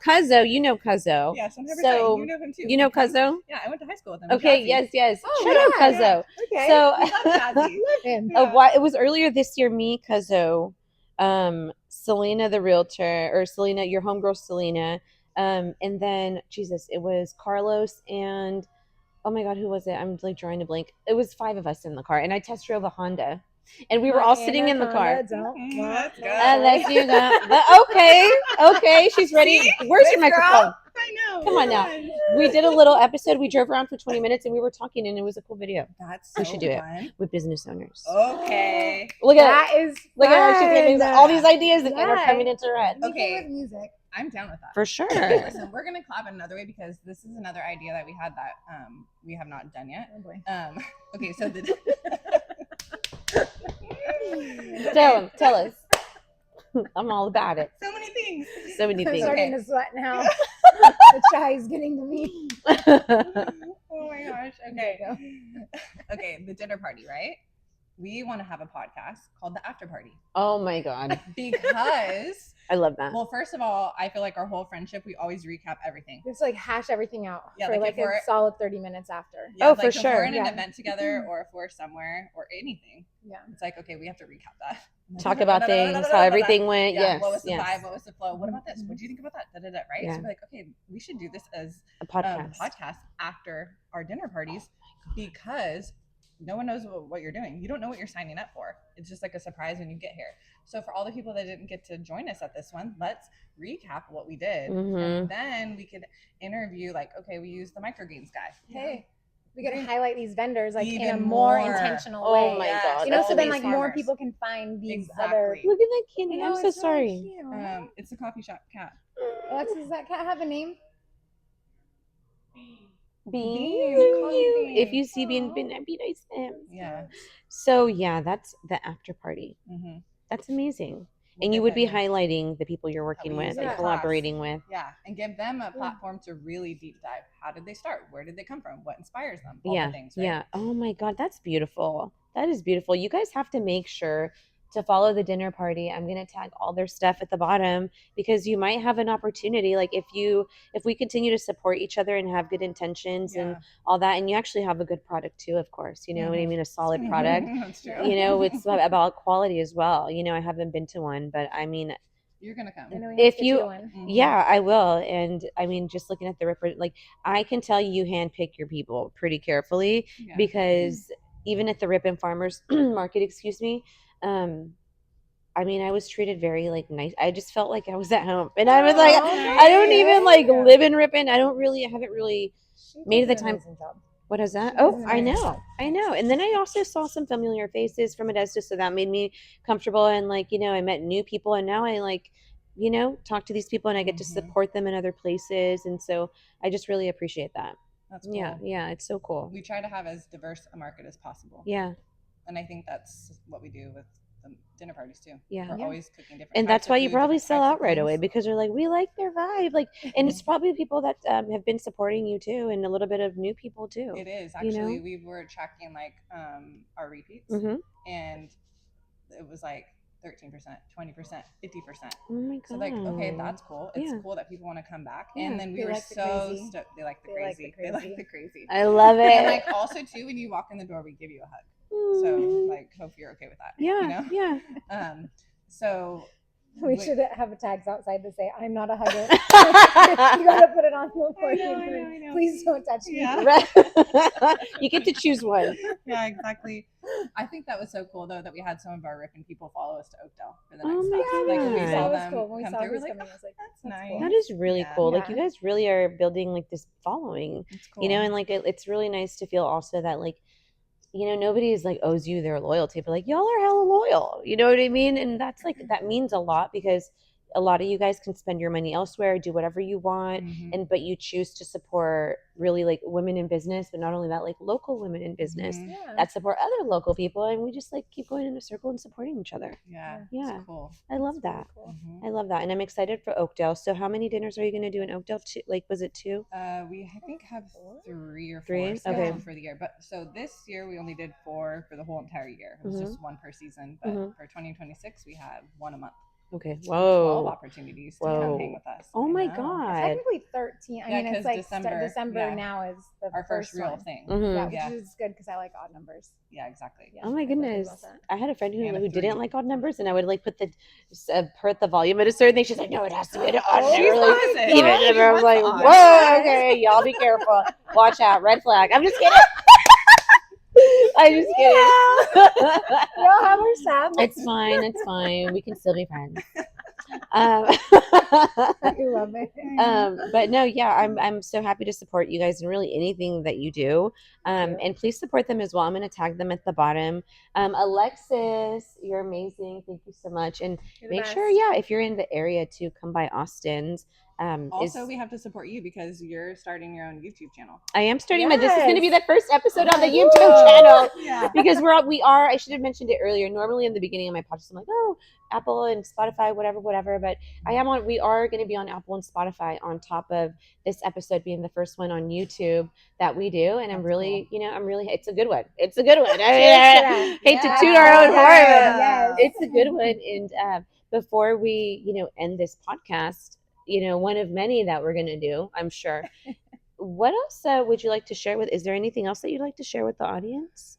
Speaker 3: Cuzzo, you know Cuzzo.
Speaker 2: Yes, 100%.
Speaker 3: So
Speaker 2: you know him too.
Speaker 3: you know
Speaker 2: Because-
Speaker 3: Cuzzo?
Speaker 2: Yeah, I went to high school with him.
Speaker 3: Okay,
Speaker 2: Jazzy.
Speaker 3: yes.
Speaker 1: Oh,
Speaker 3: Shout out
Speaker 1: yeah,
Speaker 3: Cuzzo.
Speaker 1: Okay.
Speaker 3: So
Speaker 2: We love Jazzy.
Speaker 1: love him.
Speaker 2: Yeah.
Speaker 3: it was earlier this year, me, Cuzzo, Selena the realtor, or Selena, your homegirl Selena, and then Jesus, it was Carlos and oh my God, who was it? I'm like drawing a blank. It was 5 of us in the car, and I test drove a Honda, and we were all sitting in the car.
Speaker 2: That's good.
Speaker 3: Unless you got okay, she's ready.
Speaker 2: See?
Speaker 3: Where's your
Speaker 2: This girl?
Speaker 3: microphone?
Speaker 2: I know.
Speaker 3: Come on now. We did a little episode. We drove around for 20 minutes and we were talking, and it was a cool video
Speaker 2: That's
Speaker 3: We
Speaker 2: so
Speaker 3: should do it.
Speaker 2: fun.
Speaker 3: with business owners.
Speaker 2: Okay.
Speaker 3: Look at
Speaker 1: That is
Speaker 3: look at her. She's getting
Speaker 1: fun.
Speaker 3: all these ideas that are
Speaker 1: Yeah.
Speaker 3: coming into her head.
Speaker 1: Anything
Speaker 2: Okay.
Speaker 1: with music.
Speaker 2: I'm down with that.
Speaker 3: For sure.
Speaker 2: Listen, we're gonna collab another way because this is another idea that we had that we have not done yet.
Speaker 1: Oh boy.
Speaker 2: Okay, so
Speaker 3: Tell us. I'm all about it.
Speaker 2: so many things.
Speaker 3: So many
Speaker 1: I'm
Speaker 3: things.
Speaker 1: starting to sweat now. The chai is getting to me.
Speaker 2: Oh my gosh. Okay. Okay, the dinner party, right? We want to have a podcast called The After Party
Speaker 3: Oh my God.
Speaker 2: because,
Speaker 3: I love that.
Speaker 2: well, first of all, I feel like our whole friendship, we always recap everything.
Speaker 1: Just like hash everything out
Speaker 2: Yeah,
Speaker 1: for
Speaker 2: like if
Speaker 1: like a
Speaker 2: we're-
Speaker 1: solid 30 minutes after.
Speaker 2: Yeah,
Speaker 3: Oh, for
Speaker 2: if
Speaker 3: sure.
Speaker 2: we're in an
Speaker 1: Yeah.
Speaker 2: event together or if we're somewhere or anything,
Speaker 1: Yeah.
Speaker 2: it's like, okay, we have to recap that.
Speaker 3: Talk about things, how everything went.
Speaker 2: Yeah,
Speaker 3: Yes.
Speaker 2: what was the
Speaker 3: yes.
Speaker 2: vibe? What was the flow? What about this? What do you think about that? Right?
Speaker 3: Yeah.
Speaker 2: So we're like, okay, we should do this as
Speaker 3: A podcast.
Speaker 2: podcast after our dinner parties because no one knows what you're doing. You don't know what you're signing up for. It's just like a surprise when you get here. So for all the people that didn't get to join us at this one, let's recap what we did.
Speaker 3: Mhm.
Speaker 2: And then we could interview, like, okay, we used the microgreens guy.
Speaker 1: Hey, we got to highlight these vendors like in a
Speaker 2: Even
Speaker 1: more
Speaker 2: more.
Speaker 1: intentional
Speaker 3: Oh
Speaker 1: way.
Speaker 3: my
Speaker 2: Yes.
Speaker 3: God.
Speaker 1: You know,
Speaker 3: that's
Speaker 1: so then
Speaker 3: amazing.
Speaker 1: like more
Speaker 2: farmers.
Speaker 1: people can find these
Speaker 2: Exactly.
Speaker 1: other.
Speaker 3: Look at that kitty.
Speaker 1: You know,
Speaker 3: I'm so
Speaker 1: it's really
Speaker 3: sorry.
Speaker 1: cute.
Speaker 2: It's a coffee shop cat.
Speaker 1: Alexis, does that cat have a name?
Speaker 3: Bean.
Speaker 2: Bean.
Speaker 3: If you see Bean, be nice to him.
Speaker 2: Yeah.
Speaker 3: So yeah, that's the after party.
Speaker 2: Mm-hmm.
Speaker 3: That's amazing. And you would be highlighting the people you're working
Speaker 2: we
Speaker 3: with
Speaker 2: use
Speaker 3: and
Speaker 1: in class.
Speaker 3: collaborating with.
Speaker 2: Yeah, and give them a platform to really deep dive. How did they start? Where did they come from? What inspires them? All
Speaker 3: Yeah.
Speaker 2: the things, right?
Speaker 3: Yeah. Oh my God, that's beautiful. That is beautiful. You guys have to make sure to follow the dinner party. I'm going to tag all their stuff at the bottom because you might have an opportunity. Like if we continue to support each other and have good intentions and all that, and you actually have a good product too, of course, you know what I mean? A solid product,
Speaker 2: That's true.
Speaker 3: you know, it's about quality as well. You know, I haven't been to one, but I mean,
Speaker 2: You're gonna come.
Speaker 1: I know we have
Speaker 3: If
Speaker 1: to get
Speaker 3: you-
Speaker 1: to one.
Speaker 2: Mhm.
Speaker 3: yeah, I will. And I mean, just looking at the like I can tell you handpick your people pretty carefully
Speaker 2: Yeah.
Speaker 3: because even at the Ripon Farmers Market, excuse me, I mean, I was treated very like nice. I just felt like I was at home, and I was like, I don't even like live in Ripon. I haven't really made it the time. What is that?
Speaker 1: She
Speaker 3: Oh,
Speaker 1: does an
Speaker 3: I
Speaker 1: amazing
Speaker 3: know,
Speaker 1: job.
Speaker 3: I know. And then I also saw some familiar faces from Modesto, so that made me comfortable. And like, you know, I met new people, and now I like, you know, talk to these people, and I get to
Speaker 2: Mhm.
Speaker 3: support them in other places. And so I just really appreciate that.
Speaker 2: That's cool.
Speaker 3: Yeah, it's so cool.
Speaker 2: We try to have as diverse a market as possible.
Speaker 3: Yeah,
Speaker 2: And I think that's what we do with the dinner parties too.
Speaker 3: yeah.
Speaker 2: We're always cooking different.
Speaker 3: And
Speaker 2: types
Speaker 3: that's
Speaker 2: of
Speaker 3: why you
Speaker 2: food,
Speaker 3: probably
Speaker 2: different
Speaker 3: sell
Speaker 2: types
Speaker 3: out
Speaker 2: of
Speaker 3: right
Speaker 2: things.
Speaker 3: away because you're like, we like their vibe, like, and it's probably people that have been supporting you too, and a little bit of new people too.
Speaker 2: It is
Speaker 3: you know?
Speaker 2: actually we were tracking like our repeats,
Speaker 3: Mm-hmm.
Speaker 2: and it was like 13%, 20%, 50%.
Speaker 3: Oh my god.
Speaker 2: So like, okay, that's cool. It's
Speaker 3: Yeah.
Speaker 2: cool that people want to come back.
Speaker 3: Yeah.
Speaker 2: And then we
Speaker 1: They
Speaker 2: were
Speaker 1: like the
Speaker 2: so
Speaker 1: crazy.
Speaker 2: stoked. They like the
Speaker 1: They like the
Speaker 2: crazy. They like
Speaker 1: crazy.
Speaker 2: the crazy.
Speaker 3: I love it.
Speaker 2: And like also too, when you walk in the door, we give you a hug. So like, hope you're okay with that.
Speaker 3: yeah,
Speaker 2: You know?
Speaker 3: yeah.
Speaker 2: So
Speaker 1: We should have tags outside that say, "I'm not a hugger." You gotta put it on the
Speaker 2: I know.
Speaker 1: Please don't touch me.
Speaker 2: Yeah.
Speaker 3: You get to choose one.
Speaker 2: Yeah, exactly. I think that was so cool though that we had some of our Ripon people follow us to Oakdale for the
Speaker 3: Oh
Speaker 2: next
Speaker 3: my
Speaker 2: stop. Like when we
Speaker 3: God.
Speaker 2: saw
Speaker 1: That was
Speaker 2: them
Speaker 1: cool. When we
Speaker 2: come
Speaker 1: saw
Speaker 2: through, we're
Speaker 1: who's
Speaker 2: like,
Speaker 1: coming, I was like,
Speaker 2: that's
Speaker 1: that's
Speaker 2: nice.
Speaker 1: cool.
Speaker 3: That is really
Speaker 2: Yeah.
Speaker 3: cool. Like you
Speaker 1: Yeah.
Speaker 3: guys really are building like this following,
Speaker 2: It's cool.
Speaker 3: you know, and like it's really nice to feel also that like, you know, nobody is like owes you their loyalty, but like y'all are hella loyal. You know what I mean? And that's like that means a lot because a lot of you guys can spend your money elsewhere, do whatever you want, and but you choose to support really like women in business, but not only that, like local women in business
Speaker 2: Mhm.
Speaker 1: Yeah.
Speaker 3: that support other local people, and we just like keep going in a circle and supporting each other.
Speaker 2: Yeah,
Speaker 3: Yeah.
Speaker 2: it's cool.
Speaker 3: I love
Speaker 1: It's really
Speaker 3: that.
Speaker 1: cool.
Speaker 3: I love that, and I'm excited for Oakdale. So, how many dinners are you going to do in Oakdale? Two, like, was it two?
Speaker 2: We I think have 3 or 4
Speaker 3: Three?
Speaker 2: scheduled
Speaker 3: Okay.
Speaker 2: for the year. But so this year we only did 4 for the whole entire year. It was just one per season. But for 2026 we have 1 a month.
Speaker 3: Okay.
Speaker 2: 12
Speaker 3: Whoa.
Speaker 2: opportunities to come hang with us.
Speaker 3: Oh
Speaker 2: I
Speaker 3: my
Speaker 2: know.
Speaker 3: God.
Speaker 1: Technically 13. I
Speaker 2: Yeah,
Speaker 1: mean, it's
Speaker 2: 'cause
Speaker 1: like
Speaker 2: December,
Speaker 1: December
Speaker 2: yeah.
Speaker 1: now is the
Speaker 2: Our first real
Speaker 1: one.
Speaker 2: thing.
Speaker 3: Mhm.
Speaker 1: Yeah,
Speaker 2: Yeah.
Speaker 1: which is good because I like odd numbers.
Speaker 2: Yeah, exactly.
Speaker 1: Yeah,
Speaker 3: Oh my
Speaker 1: I feel good
Speaker 3: goodness.
Speaker 1: about that.
Speaker 3: I had a friend who
Speaker 2: And a
Speaker 3: didn't
Speaker 2: 3.
Speaker 3: like odd numbers, and I would like put the volume at a certain thing. She's like, no, it has to be an odd
Speaker 1: Oh,
Speaker 3: number.
Speaker 1: she's
Speaker 3: Like,
Speaker 2: opposite.
Speaker 3: even
Speaker 2: She
Speaker 3: number. I'm
Speaker 2: wants
Speaker 3: like,
Speaker 2: the odd.
Speaker 3: whoa, okay, y'all be careful. Watch out, red flag. I'm just kidding. I'm just kidding.
Speaker 1: We all have our stuff.
Speaker 3: It's fine. It's fine. We can still be friends.
Speaker 1: I love it.
Speaker 3: But no, yeah, I'm so happy to support you guys in really anything that you do. And please support them as well. I'm going to tag them at the bottom. Alexis, you're amazing. Thank you so much. And
Speaker 1: You're the
Speaker 3: make sure,
Speaker 1: best.
Speaker 3: yeah, if you're in the area to come by Austin's.
Speaker 2: Also, we have to support you because you're starting your own YouTube channel.
Speaker 3: I am starting this is going to be
Speaker 1: Yes.
Speaker 3: the first episode on the
Speaker 1: Woo!
Speaker 3: YouTube channel.
Speaker 2: Yeah.
Speaker 3: Because we are, I should have mentioned it earlier. Normally in the beginning of my podcast, I'm like, oh, Apple and Spotify, whatever. But we are going to be on Apple and Spotify on top of this episode being the first one on YouTube that we do. And I'm really, it's a good one. It's a good one. I hate to toot our own horn.
Speaker 1: Yes.
Speaker 3: It's a good one. And before we, end this podcast, one of many that we're going to do, I'm sure. What else would you like to share with? Is there anything else that you'd like to share with the audience?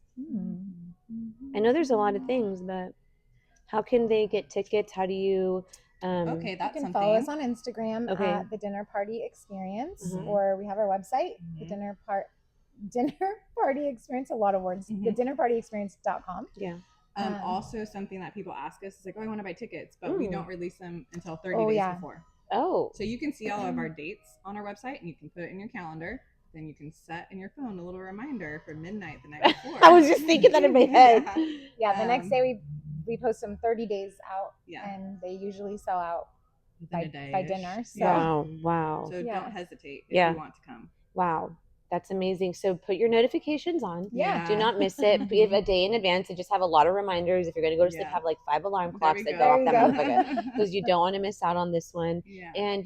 Speaker 3: I know there's a lot of things, but how can they get tickets? How do you?
Speaker 2: Okay,
Speaker 1: You
Speaker 2: that's
Speaker 1: can
Speaker 2: something.
Speaker 1: follow us on Instagram
Speaker 3: Okay.
Speaker 1: at the Dinner Party Experience,
Speaker 3: Mhm.
Speaker 1: or we have our website, the
Speaker 2: Mhm.
Speaker 1: Dinner Party Experience. A lot of words.
Speaker 2: Mhm.
Speaker 1: The dinnerpartyexperience.com.
Speaker 3: Yeah.
Speaker 2: Also, something that people ask us is like, oh, I want to buy tickets, but we don't release them until 30
Speaker 1: Oh,
Speaker 2: days
Speaker 1: yeah.
Speaker 2: before.
Speaker 3: Oh.
Speaker 2: So you can see all of our dates on our website, and you can put it in your calendar. Then you can set in your phone a little reminder for midnight the night before.
Speaker 3: I was just thinking that in my head.
Speaker 1: Yeah, the next day we post them 30 days out,
Speaker 2: Yeah.
Speaker 1: and they usually sell out
Speaker 2: Within a day
Speaker 1: by dinner. So
Speaker 2: Yeah.
Speaker 3: Wow.
Speaker 2: So
Speaker 1: Yeah.
Speaker 2: don't hesitate if
Speaker 3: Yeah.
Speaker 2: you want to come.
Speaker 3: Wow. That's amazing. So put your notifications on.
Speaker 1: Yeah.
Speaker 3: Do not miss it. Give a day in advance and just have a lot of reminders. If you're going to go to sleep,
Speaker 2: Yeah.
Speaker 3: have like 5 alarm
Speaker 2: There
Speaker 3: clocks
Speaker 2: we
Speaker 3: that
Speaker 2: go.
Speaker 3: go off
Speaker 1: There
Speaker 3: that
Speaker 1: you go.
Speaker 3: motherfucker because you don't want to miss out on this one.
Speaker 2: Yeah.
Speaker 3: And,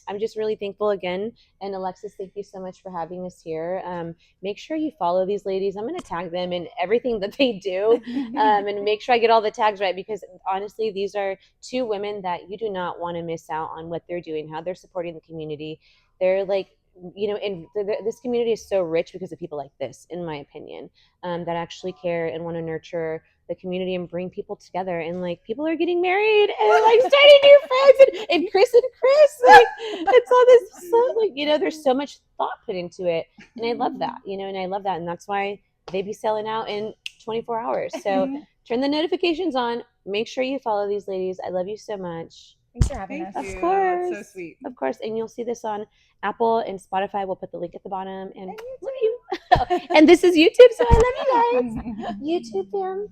Speaker 3: I'm just really thankful again. And Alexis, thank you so much for having us here. Make sure you follow these ladies. I'm going to tag them in everything that they do and make sure I get all the tags right because honestly, these are 2 women that you do not want to miss out on what they're doing, how they're supporting the community. They're like, and this community is so rich because of people like this, in my opinion, that actually care and want to nurture the community and bring people together. And like people are getting married and like starting new friends and Chris, like it's all this so, there's so much thought put into it. And I love that, and that's why they be selling out in 24 hours. So turn the notifications on. Make sure you follow these ladies. I love you so much.
Speaker 1: thanks for having
Speaker 2: Thank
Speaker 1: us.
Speaker 2: you.
Speaker 3: Of course.
Speaker 2: That's so sweet.
Speaker 3: Of course. And you'll see this on Apple and Spotify. We'll put the link at the bottom. And love you. And this is YouTube, so I love you guys. YouTube fam.